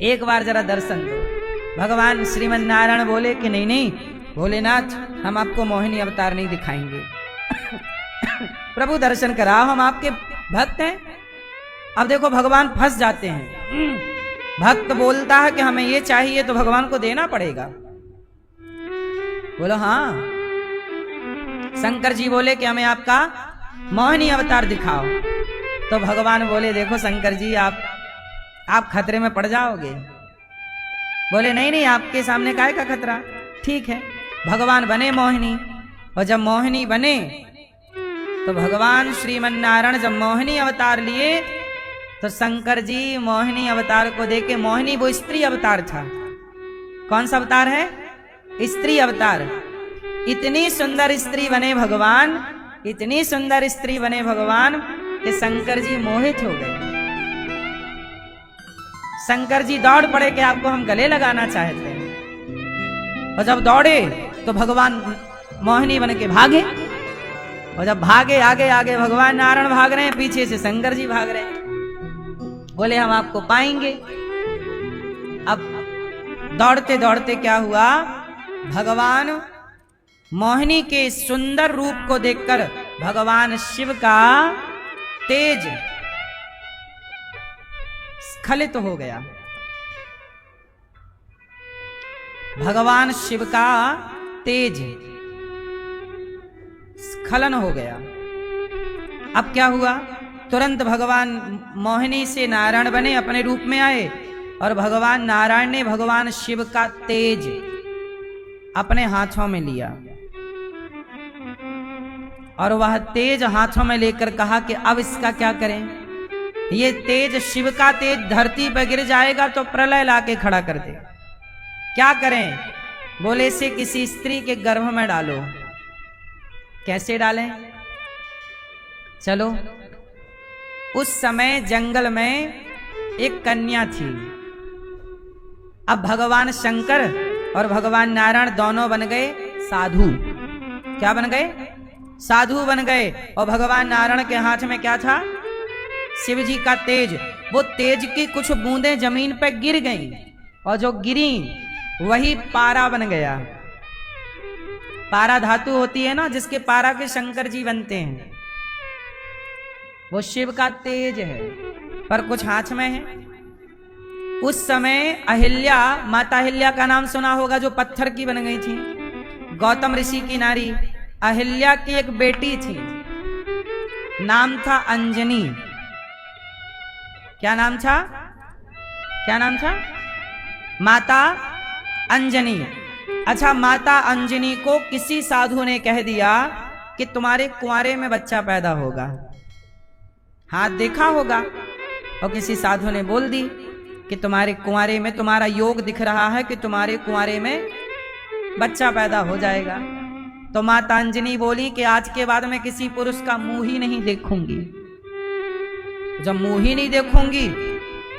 एक बार जरा दर्शन दो। भगवान श्रीमन नारायण बोले कि नहीं नहीं भोलेनाथ, हम आपको मोहिनी अवतार नहीं दिखाएंगे। प्रभु दर्शन कराओ, हम आपके भक्त हैं। अब देखो भगवान फंस जाते हैं। भक्त बोलता है कि हमें ये चाहिए तो भगवान को देना पड़ेगा। बोलो हाँ। शंकर जी बोले कि हमें आपका मोहिनी अवतार दिखाओ। तो भगवान बोले देखो शंकर जी आप खतरे में पड़ जाओगे। बोले नहीं नहीं, आपके सामने काहे का खतरा? ठीक है। भगवान बने मोहिनी, और जब मोहिनी बने तो भगवान श्रीमन नारायण जब मोहिनी अवतार लिए तो शंकर जी मोहिनी अवतार को देखे, मोहिनी वो स्त्री अवतार था। कौन सा अवतार है? स्त्री अवतार। इतनी सुंदर स्त्री बने भगवान, इतनी सुंदर स्त्री बने भगवान कि शंकर जी मोहित हो गए। शंकर जी दौड़ पड़े कि आपको हम गले लगाना चाहते हैं। और जब दौड़े तो भगवान मोहिनी बन के भागे, और जब भागे आगे आगे भगवान नारायण भाग रहे हैं, पीछे से शंकर जी भाग रहे हैं। बोले हम आपको पाएंगे। अब दौड़ते दौड़ते क्या हुआ, भगवान मोहिनी के सुंदर रूप को देखकर भगवान शिव का तेज स्खलित हो गया। भगवान शिव का तेज स्खलन हो गया। अब क्या हुआ, तुरंत भगवान मोहिनी से नारायण बने, अपने रूप में आए, और भगवान नारायण ने भगवान शिव का तेज अपने हाथों में लिया, और वह तेज हाथों में लेकर कहा कि अब इसका क्या करें? ये तेज, शिव का तेज धरती पर गिर जाएगा तो प्रलय लाके खड़ा कर दे। क्या करें? बोले से किसी स्त्री के गर्भ में डालो। कैसे डालें? चलो, उस समय जंगल में एक कन्या थी। अब भगवान शंकर और भगवान नारायण दोनों बन गए साधु। क्या बन गए? साधु बन गए। और भगवान नारायण के हाथ में क्या था? शिव जी का तेज। वो तेज की कुछ बूंदें जमीन पर गिर गईं और जो गिरी वही पारा बन गया। पारा धातु होती है ना, जिसके पारा के शंकर जी बनते हैं, वो शिव का तेज है। पर कुछ हाथ में है। उस समय अहिल्या, माता अहिल्या का नाम सुना होगा, जो पत्थर की बन गई थी, गौतम ऋषि की नारी। अहिल्या की एक बेटी थी, नाम था अंजनी। क्या नाम था? क्या नाम था? माता अंजनी। अच्छा, माता अंजनी को किसी साधु ने कह दिया कि तुम्हारे कुंवारे में बच्चा पैदा होगा। हाथ देखा होगा, और किसी साधु ने बोल दी कि तुम्हारे कुंवारे में, तुम्हारा योग दिख रहा है कि तुम्हारे कुंवारे में बच्चा पैदा हो जाएगा। तो माता अंजनी बोली कि आज के बाद मैं किसी पुरुष का मुंह ही नहीं देखूंगी। जब मुंह ही नहीं देखूंगी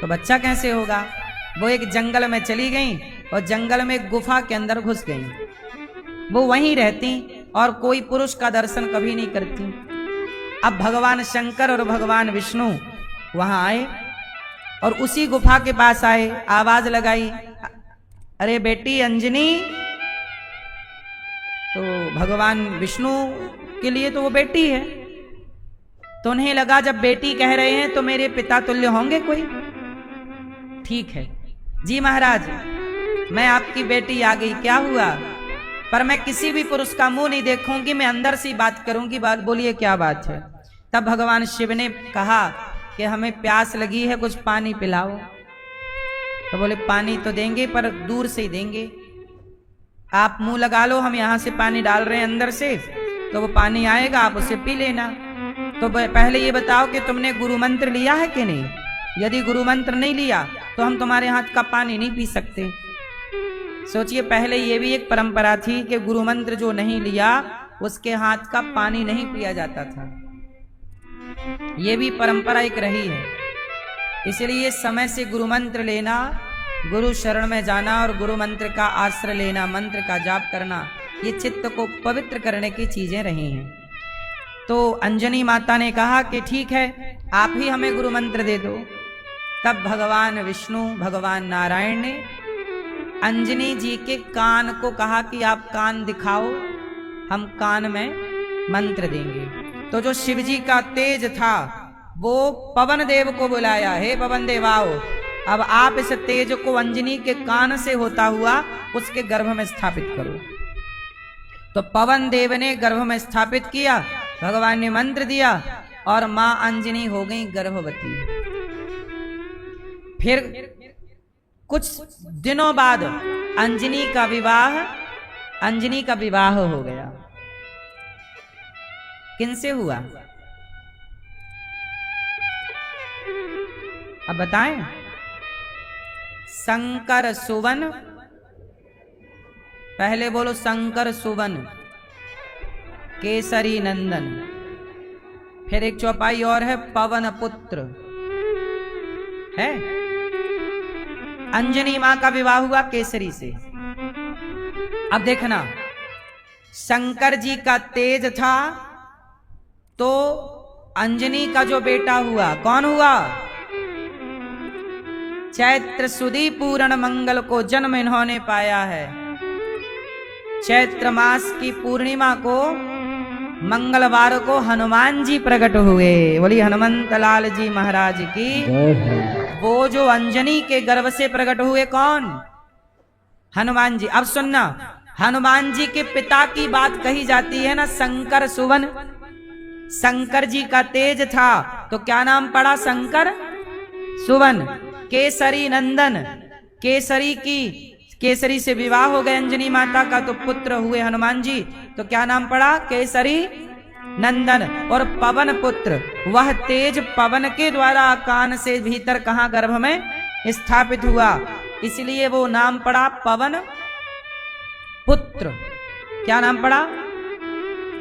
तो बच्चा कैसे होगा? वो एक जंगल में चली गई और जंगल में गुफा के अंदर घुस गई। वो वहीं रहती और कोई पुरुष का दर्शन कभी नहीं करती। अब भगवान शंकर और भगवान विष्णु वहां आए और उसी गुफा के पास आए, आवाज लगाई, अरे बेटी अंजनी। तो भगवान विष्णु के लिए तो वो बेटी है, तो उन्हें लगा जब बेटी कह रहे हैं तो मेरे पिता तुल्य होंगे कोई। ठीक है जी महाराज, मैं आपकी बेटी आ गई, क्या हुआ? पर मैं किसी भी पुरुष का मुंह नहीं देखूंगी, मैं अंदर से बात करूंगी। बात बोलिए, क्या बात है? तब भगवान शिव ने कहा कि हमें प्यास लगी है, कुछ पानी पिलाओ। तो बोले पानी तो देंगे, पर दूर से ही देंगे। आप मुंह लगा लो, हम यहां से पानी डाल रहे हैं अंदर से, तो वो पानी आएगा, आप उसे पी लेना। तो पहले ये बताओ कि तुमने गुरु मंत्र लिया है कि नहीं? यदि गुरु मंत्र नहीं लिया तो हम तुम्हारे हाथ का पानी नहीं पी सकते। सोचिए, पहले ये भी एक परंपरा थी कि गुरु मंत्र जो नहीं लिया उसके हाथ का पानी नहीं पिया जाता था। ये भी परंपरा एक रही है। इसलिए समय से गुरु मंत्र लेना, गुरु शरण में जाना और गुरु मंत्र का आश्रय लेना, मंत्र का जाप करना, ये चित्त को पवित्र करने की चीजें रही हैं। तो अंजनी माता ने कहा कि ठीक है, आप ही हमें गुरु मंत्र दे दो। तब भगवान विष्णु, भगवान नारायण ने अंजनी जी के कान को कहा कि आप कान दिखाओ, हम कान में मंत्र देंगे। तो जो शिव जी का तेज था वो पवन देव को बुलाया, हे पवन देव आओ, अब आप इस तेज को अंजनी के कान से होता हुआ उसके गर्भ में स्थापित करो। तो पवन देव ने गर्भ में स्थापित किया, भगवान ने मंत्र दिया और मां अंजनी हो गई गर्भवती। फिर कुछ दिनों बाद अंजनी का विवाह हो गया। किनसे हुआ? अब बताएं। शंकर सुवन, पहले बोलो शंकर सुवन, केसरी नंदन। फिर एक चौपाई और है, पवन पुत्र है। अंजनी मां का विवाह हुआ केसरी से। अब देखना, शंकर जी का तेज था तो अंजनी का जो बेटा हुआ, कौन हुआ? चैत्र सुदी पूर्ण मंगल को जन्म इन्होंने पाया है। चैत्र मास की पूर्णिमा को मंगलवार को हनुमान जी प्रकट हुए। बोली हनुमंत लाल जी महाराज की। वो जो अंजनी के गर्भ से प्रकट हुए, कौन? हनुमान जी। अब सुनना, हनुमान जी के पिता की बात कही जाती है ना, शंकर सुवन। शंकर जी का तेज था तो क्या नाम पड़ा? शंकर सुवन। केसरी नंदन, केसरी से विवाह हो गए अंजनी माता का, तो पुत्र हुए हनुमान जी, तो क्या नाम पड़ा? केसरी नंदन। और पवन पुत्र, वह तेज पवन के द्वारा कान से भीतर कहां? गर्भ में स्थापित हुआ, इसलिए वो नाम पड़ा पवन पुत्र। क्या नाम पड़ा?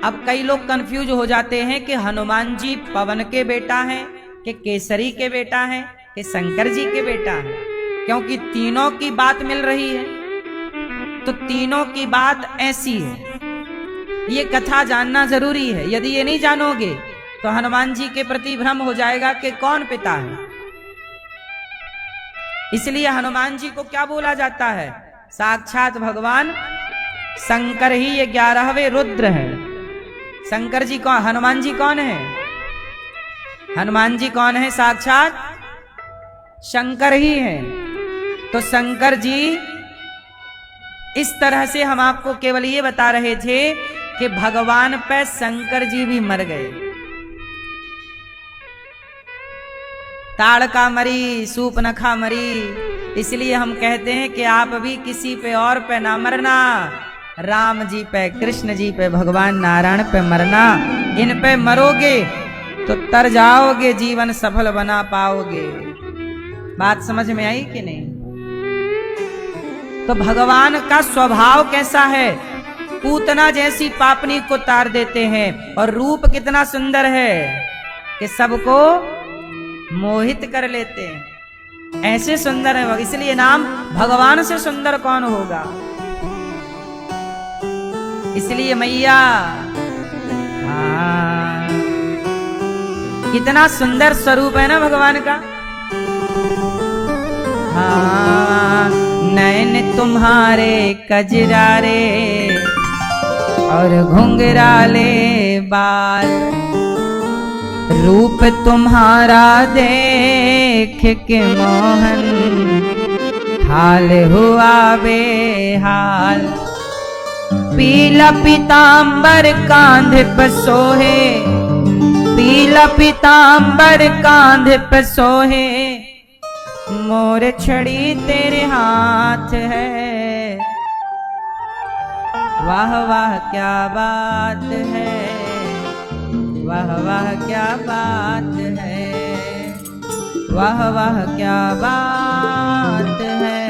अब कई लोग कंफ्यूज हो जाते हैं कि हनुमान जी पवन के बेटा हैं कि केसरी के बेटा हैं कि शंकर जी के बेटा हैं, क्योंकि तीनों की बात मिल रही है। तो तीनों की बात ऐसी है ये कथा जानना जरूरी है। यदि ये नहीं जानोगे तो हनुमान जी के प्रति भ्रम हो जाएगा कि कौन पिता है। इसलिए हनुमान जी को क्या बोला जाता है? साक्षात भगवान शंकर ही ये 11वें रुद्र है। शंकर जी कौन? हनुमान जी कौन है? हनुमान जी कौन है? साक्षात शंकर ही है। तो शंकर जी इस तरह से हम आपको केवल ये बता रहे थे कि भगवान पे शंकर जी भी मर गए। ताड़का मरी, सूपनखा मरी। इसलिए हम कहते हैं कि आप भी किसी पे और पे ना मरना, राम जी पे, कृष्ण जी पे, भगवान नारायण पे मरना। इन पे मरोगे तो तर जाओगे, जीवन सफल बना पाओगे। बात समझ में आई कि नहीं? तो भगवान का स्वभाव कैसा है? पूतना जैसी पापनी को तार देते हैं, और रूप कितना सुंदर है कि सबको मोहित कर लेते हैं। ऐसे सुंदर है, इसलिए नाम भगवान से सुंदर कौन होगा। इसलिए मैया कितना सुंदर स्वरूप है ना भगवान का। नैन तुम्हारे कजरारे और घुंघराले बाल, रूप तुम्हारा देख के मोहन हाल हुआ बेहाल। पीला पीतांबर कांधे पर सोहे, पीला पीतांबर कांधे पर सोहे, मोर छड़ी तेरे हाथ है। वाह वाह क्या बात है, वाह वाह क्या बात है, वाह वाह क्या बात है,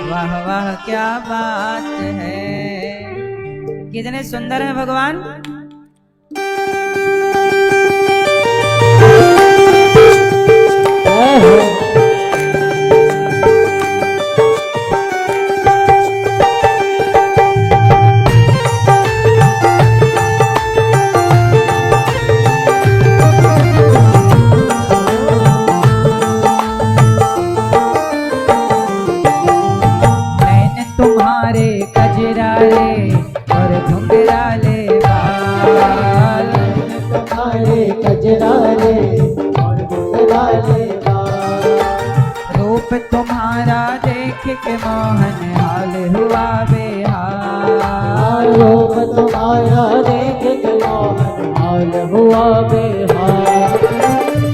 वाह वाह क्या बात है। कितने सुंदर हैं भगवान। रूप तुम्हारा देख के मोहन हाल हुआ बेहाल, रूप तुम्हारा देख के मोहन हाल हुआ बेहाल।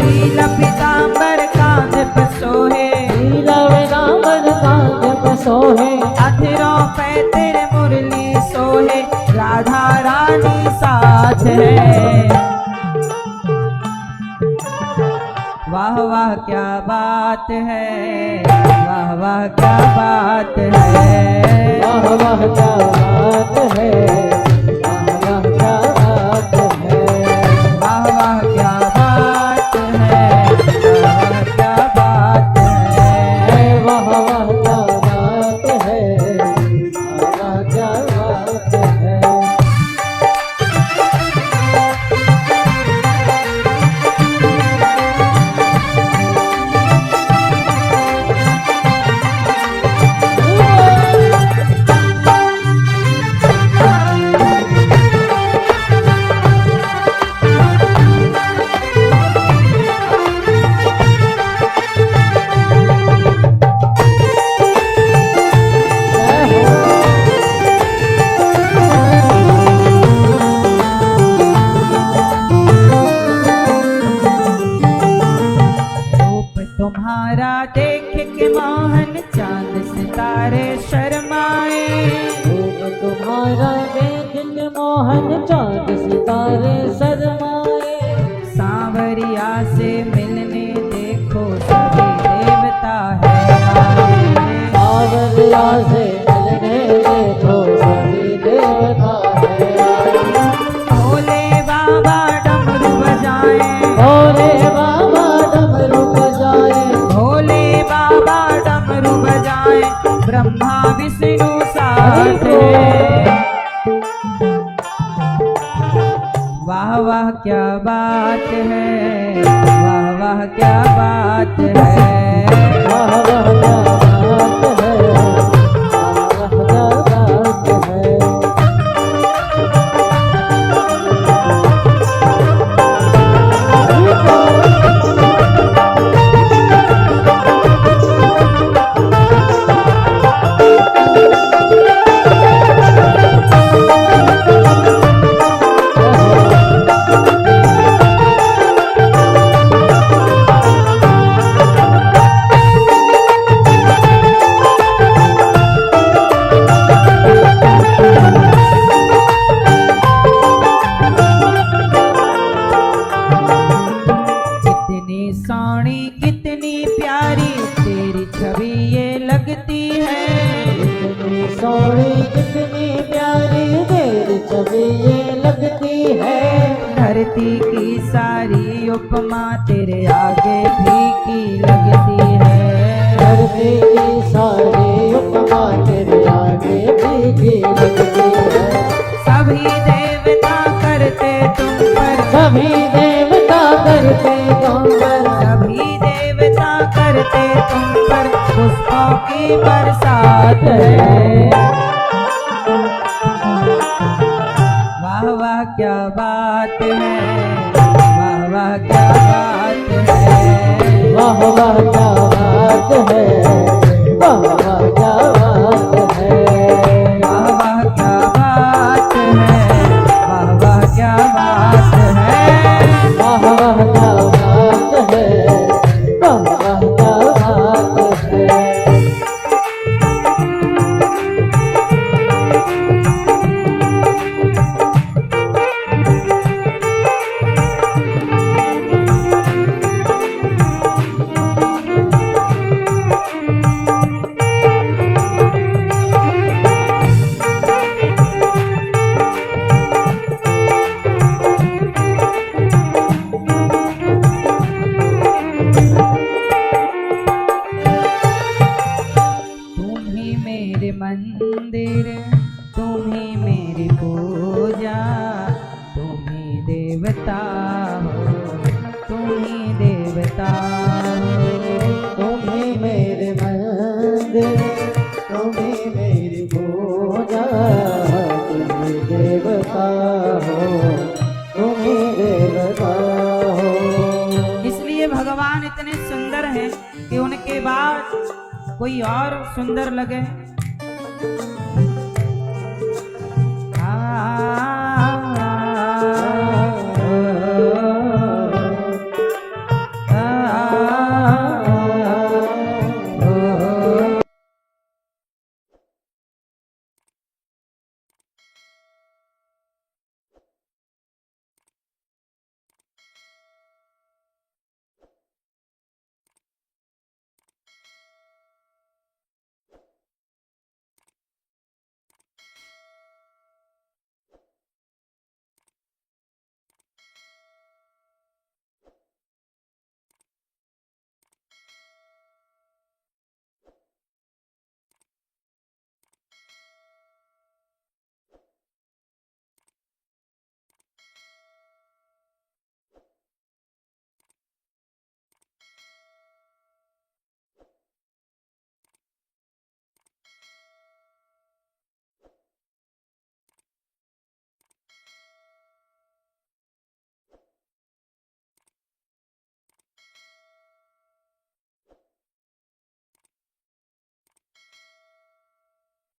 पीला पीतांबर कांधे पर सोहे, पीला पीतांबर कांधे पर सोहे, अधरों पे तेरे मुरली सोहे, राधा रानी साथ है। वाह वाह क्या बात है, वाह वाह क्या बात है, वाह वाह क्या बात है, वाह वाह क्या बात है, वाह वाह क्या बात है, वाह क्या बात है, वाह वाह क्या बात है, वाह क्या बात है। तुम्हारा देख के मोहन चांद सितारे शर्माए, रूप तुम्हारा देख के मोहन चांद सितारे शर्माए। सांवरिया से मिलने देखो सभी देवता है आए, सांवरिया से मिलने देखो सभी देवता है आए। भोले बाबा डमरू बजाए, भोले बाबा डमरू बजाए, भोले बाबा डमरू बजाए, ब्रह्मा विष्णु साथ है। वाह क्या बात है। वाह वाह क्या बात है, वाह क्या बात है। कितनी सोहनी कितनी प्यारी तेरी छवि ये लगती है। कितनी सोहनी कितनी प्यारी तेरी छवि ये लगती है। धरती की सारी उपमा तेरे आगे फीकी लगती है। धरती की सारी उपमा तेरे आगे फीकी लगती है। सभी देवता करते तुम पर, सभी देवता करते तुम पर, सभी देवता करते तुम पर पुष्पों की बरसात है। वाह वाह क्या बात है, वाह वाह क्या बात है। वाह वाह क्या बात है, वाह वाह क्या बात है। वाह वाह क्या बात है, वाह वाह क्या बात है। वाह वाह क्या बात है, वाह वाह क्या बात है। तुम ही मेरे मंदिर, तुम ही मेरी पूजा, तुम ही देवता हो, तुम ही देवता हो। तुम ही मेरे मंदिर, तुम ही मेरी पूजा, तुम ही देवता हो, तुम ही देवता हो। इसलिए भगवान इतने सुंदर हैं कि उनके बाद कोई और सुंदर लगे।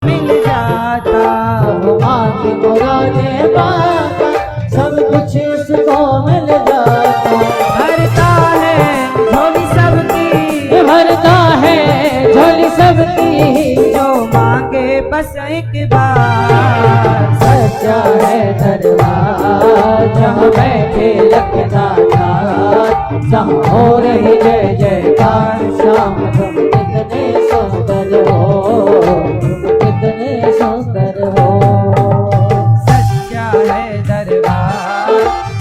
मिल जाता वो मांग मुरादे पाता, सब कुछ उसको मिल जाता। भरता है झोली सबकी, भरता है झोली सबकी, जो मांगे बस एक बार। सच्चा है दरबार जहाँ बैठे लखदाता, जहाँ हो रही जय जयकार। शाम तुम कितने सुंदर हो, तुम कितने सुंदर हो। सच्चा है दरबार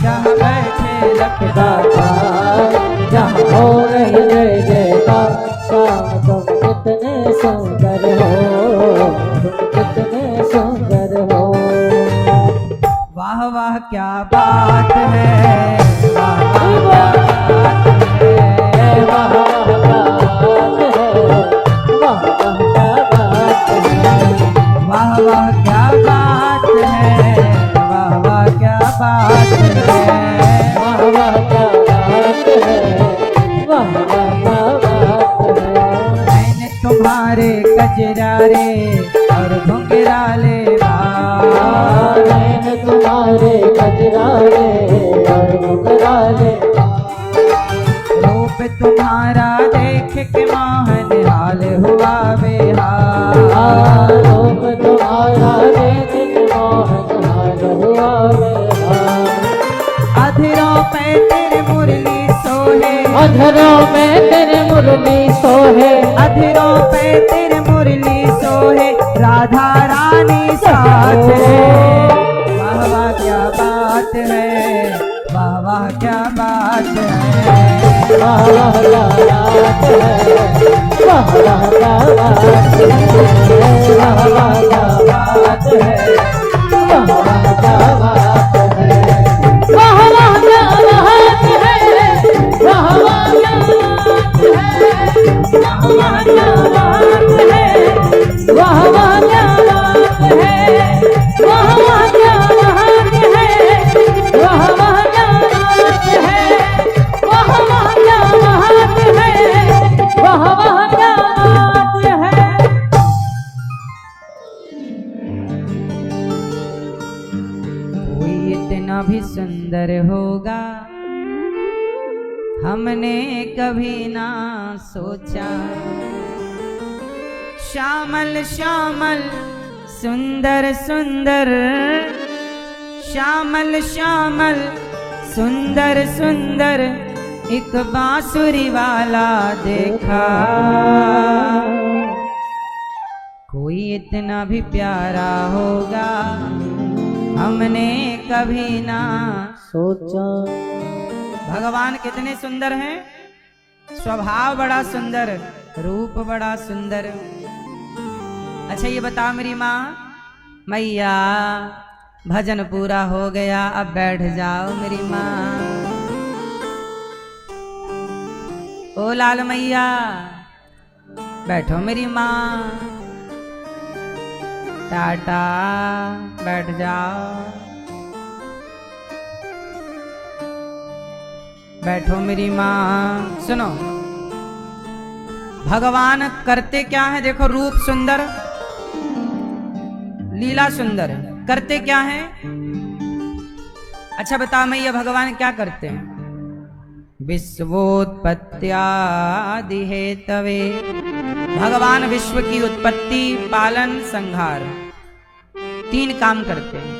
जहाँ बैठे लखदाता, जहाँ हो रही जय जयकार। शाम तुम कितने सुंदर हो, तुम कितने सुंदर हो। वाह वाह क्या बात है, वाह वाह क्या बात है। तुम्हारा देख के मोहन हाल हुआ बेहाल। रूप तुम्हारा देख के मोहन हाल हुआ बेहाल। अधरों पे तेरे मुरली सोहे, अधरों में तेरे मुरली सोहे, अधरों पे तेरे मुरली सोहे, राधा रानी साथ है। वाह वाह क्या बात है, वाह वाह क्या बात है। वाह वाह क्या बात है, वाह वाह क्या बात है। वाह वाह क्या बात है, वाह वाह क्या बात है। वाह वाह क्या बात है, वाह वाह क्या बात है। वाह वाह क्या बात है, वाह वाह क्या बात है। वाह वाह क्या बात है, वाह वाह क्या बात है। वाह वाह क्या बात है, वाह वाह क्या बात है। कोई इतना भी सुंदर होगा हमने कभी ना सोचा। श्यामल श्यामल सुंदर सुंदर, श्यामल श्यामल सुंदर सुंदर, एक बांसुरी वाला देखा। कोई इतना भी प्यारा होगा हमने कभी ना सोचा। भगवान कितने सुंदर हैं, स्वभाव बड़ा सुंदर, रूप बड़ा सुंदर। अच्छा ये बता मेरी माँ, मैया भजन पूरा हो गया, अब बैठ जाओ मेरी माँ। ओ लाल मैया बैठो मेरी माँ, टाटा बैठ जाओ। बैठो मेरी माँ। सुनो भगवान करते क्या है, देखो रूप सुंदर, लीला सुंदर, करते क्या है। अच्छा बता मैया भगवान क्या करते हैं। विश्वोत्पत्त्यादि हेतवे, भगवान विश्व की उत्पत्ति, पालन, संहार, तीन काम करते हैं।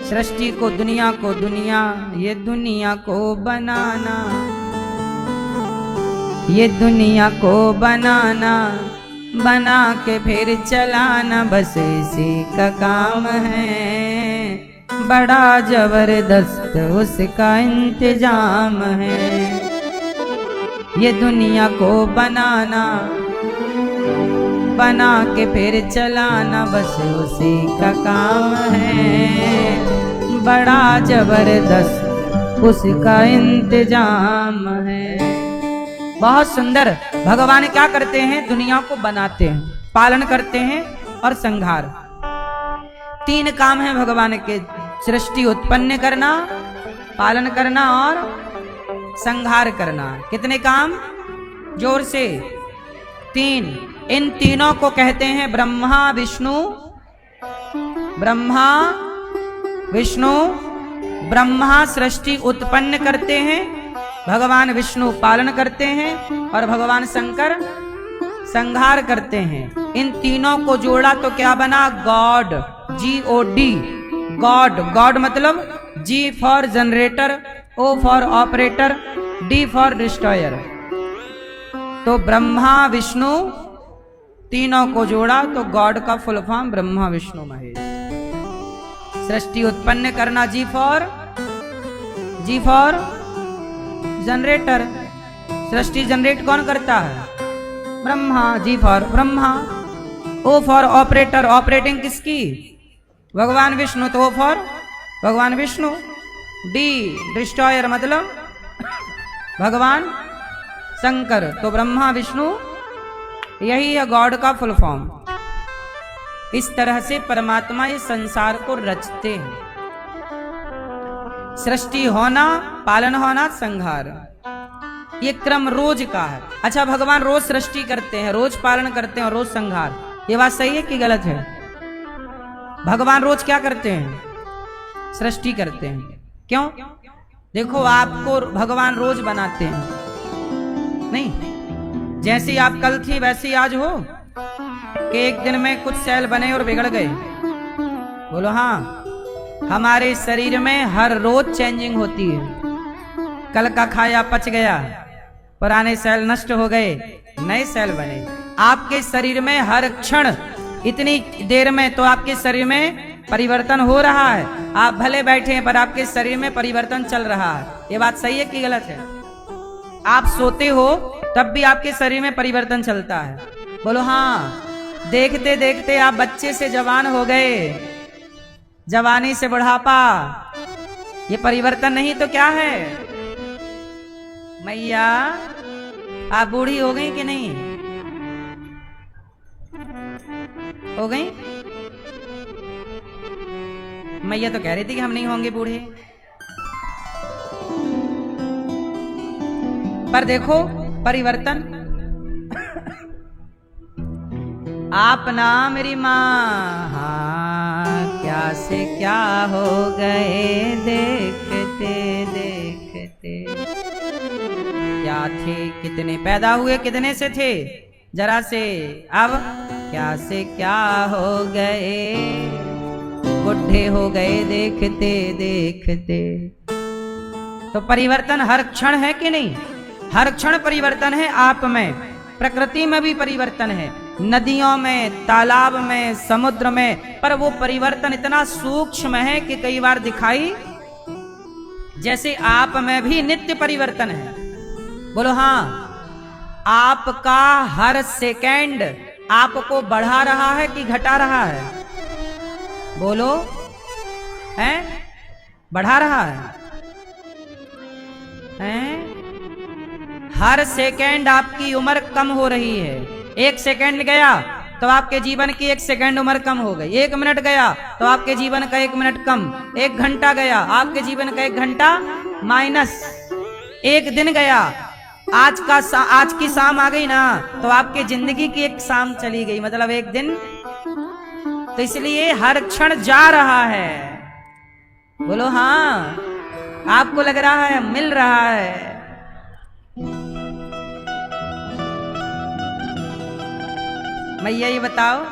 सृष्टि को, दुनिया को, दुनिया ये दुनिया को बनाना, ये दुनिया को बनाना, बना के फिर चलाना, बस इसी का काम है। बड़ा जबरदस्त उसका इंतजाम है। ये दुनिया को बनाना, बना के फिर चलाना, बस उसी का काम है। बड़ा जबरदस्त उसका इंतजाम है। बहुत सुंदर। भगवान क्या करते हैं, दुनिया को बनाते हैं, पालन करते हैं और संहार। तीन काम है भगवान के, सृष्टि उत्पन्न करना, पालन करना और संहार करना। कितने काम, जोर से, तीन। इन तीनों को कहते हैं ब्रह्मा विष्णु, ब्रह्मा विष्णु। ब्रह्मा सृष्टि उत्पन्न करते हैं, भगवान विष्णु पालन करते हैं और भगवान शंकर संहार करते हैं। इन तीनों को जोड़ा तो क्या बना, गॉड, GOD, गॉड। गॉड मतलब G for generator, O for operator, D for destroyer. तो ब्रह्मा विष्णु तीनों को जोड़ा तो गॉड का फुल फॉर्म ब्रह्मा विष्णु महेश। सृष्टि उत्पन्न करना, G for generator. Srishti generate कौन करता है, Brahma, G for Brahma. O for operator, operating किसकी, भगवान विष्णु, तो O फॉर भगवान विष्णु। D डिस्ट्रॉयर मतलब भगवान शंकर, तो ब्रह्मा विष्णु, यही है गॉड का फुल फॉर्म। इस तरह से परमात्मा इस संसार को रचते हैं। सृष्टि होना, पालन होना, संहार, ये क्रम रोज का है। अच्छा भगवान रोज सृष्टि करते हैं, रोज पालन करते हैं और रोज संहार, ये बात सही है कि गलत है। भगवान रोज क्या करते हैं, सृष्टि करते हैं। क्यों, देखो आपको भगवान रोज बनाते हैं, नहीं, जैसी आप कल थी वैसी आज हो कि एक दिन में कुछ सेल बने और बिगड़ गए? बोलो हाँ। हमारे शरीर में हर रोज चेंजिंग होती है। कल का खाया पच गया, पुराने सेल नष्ट हो गए, नए सेल बने। आपके शरीर में हर क्षण इतनी देर में तो आपके शरीर में परिवर्तन हो रहा है। आप भले बैठे हैं पर आपके शरीर में परिवर्तन चल रहा है। ये बात सही है कि गलत है? आप सोते हो तब भी आपके शरीर में परिवर्तन चलता है। बोलो हाँ। देखते देखते आप बच्चे से जवान हो गए, जवानी से बुढ़ापा, ये परिवर्तन नहीं तो क्या है? मैया आप बूढ़ी हो गई कि नहीं? हो गई? मैया तो कह रही थी कि हम नहीं होंगे बूढ़े। पर देखो परिवर्तन। आप ना मेरी माँ, हाँ, क्या से क्या हो गए देखते देखते। क्या थे, कितने पैदा हुए, कितने से थे, जरा से, अब क्या से क्या हो गए, बुढ़े हो गए देखते देखते। तो परिवर्तन हर क्षण है कि नहीं? हर क्षण परिवर्तन है आप में। प्रकृति में भी परिवर्तन है, नदियों में, तालाब में, समुद्र में। पर वो परिवर्तन इतना सूक्ष्म है कि कई बार दिखाई, जैसे आप में भी नित्य परिवर्तन है। बोलो हाँ। आपका हर सेकंड आपको बढ़ा रहा है कि घटा रहा है? बोलो, हैं? बढ़ा रहा है? हैं? हर सेकंड आपकी उम्र कम हो रही है। एक सेकंड गया तो आपके जीवन की एक सेकंड उम्र कम हो गई। एक मिनट गया तो आपके जीवन का एक मिनट कम। एक घंटा गया आपके जीवन का एक घंटा माइनस। एक दिन गया, आज की शाम आ गई ना तो आपके जिंदगी की एक शाम चली गई, मतलब एक दिन। तो इसलिए हर क्षण जा रहा है। बोलो हाँ। आपको लग रहा है मिल रहा है। मैया ये बताओ,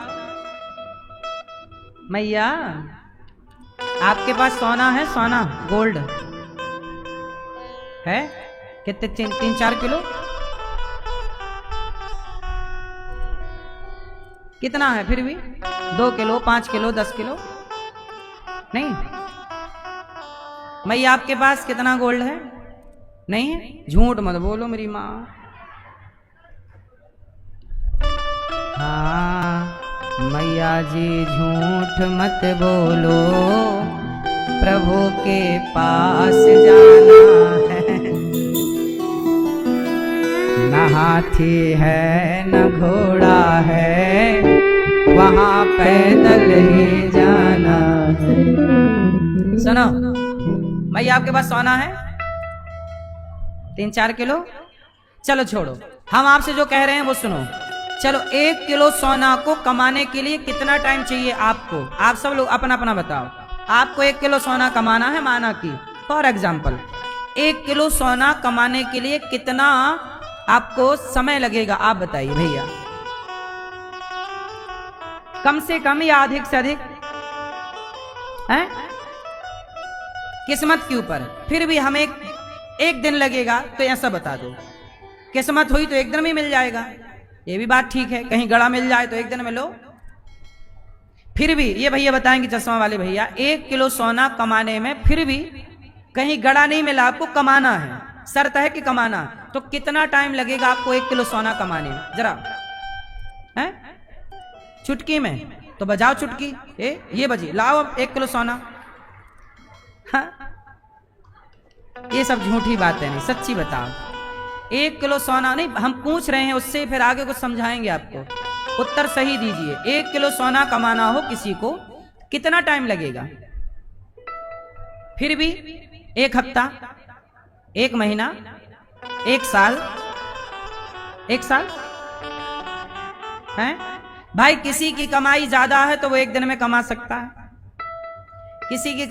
मैया आपके पास सोना है? सोना, गोल्ड है? कितने? 3-4 किलो? कितना है फिर भी? 2 किलो, 5 किलो, 10 किलो? नहीं। मैया आपके पास कितना गोल्ड है? नहीं है? झूठ मत बोलो मेरी माँ। हाँ मैया जी झूठ मत बोलो, प्रभु के पास जाना है। न हाथी है न घोड़ा है, वहाँ पैदल ही जाना है। सुनो, मैया आपके पास सोना है 3-4 किलो? चलो छोड़ो, हम आपसे जो कह रहे हैं वो सुनो। चलो 1 किलो सोना को कमाने के लिए कितना टाइम चाहिए आपको? आप सब लोग अपना अपना बताओ। आपको 1 किलो सोना कमाना है, माना कि फॉर एग्जाम्पल 1 किलो सोना कमाने के लिए कितना आपको समय लगेगा? आप बताइए भैया। कम से कम या अधिक से अधिक? हैं? किस्मत के ऊपर। फिर भी हमें एक दिन लगेगा तो ऐसा बता दो। किस्मत हुई तो एक दिन में मिल जाएगा, ये भी बात ठीक है। कहीं गड़ा मिल जाए तो एक दिन में लो। फिर भी ये भैया बताएंगे, चश्मा वाले भैया, 1 किलो सोना कमाने में फिर भी कहीं गड़ा नहीं मिला, आपको कमाना है, शर्त है कि कमाना। तो कितना टाइम लगेगा आपको 1 किलो सोना कमाने में? जरा है? चुटकी में तो बजाओ चुटकी। ये बजी, लाओ अब 1 किलो सोना। हाँ? ये सब झूठी बातें नहीं, सच्ची बताओ। 1 किलो सोना नहीं, हम पूछ रहे हैं उससे, फिर आगे कुछ समझाएंगे आपको। उत्तर सही दीजिए। 1 किलो सोना कमाना हो किसी को कितना टाइम लगेगा? फिर भी 1 हफ्ता, 1 महीना, 1 साल? 1 साल है भाई। किसी की कमाई ज्यादा है तो वो एक दिन में कमा सकता है, किसी की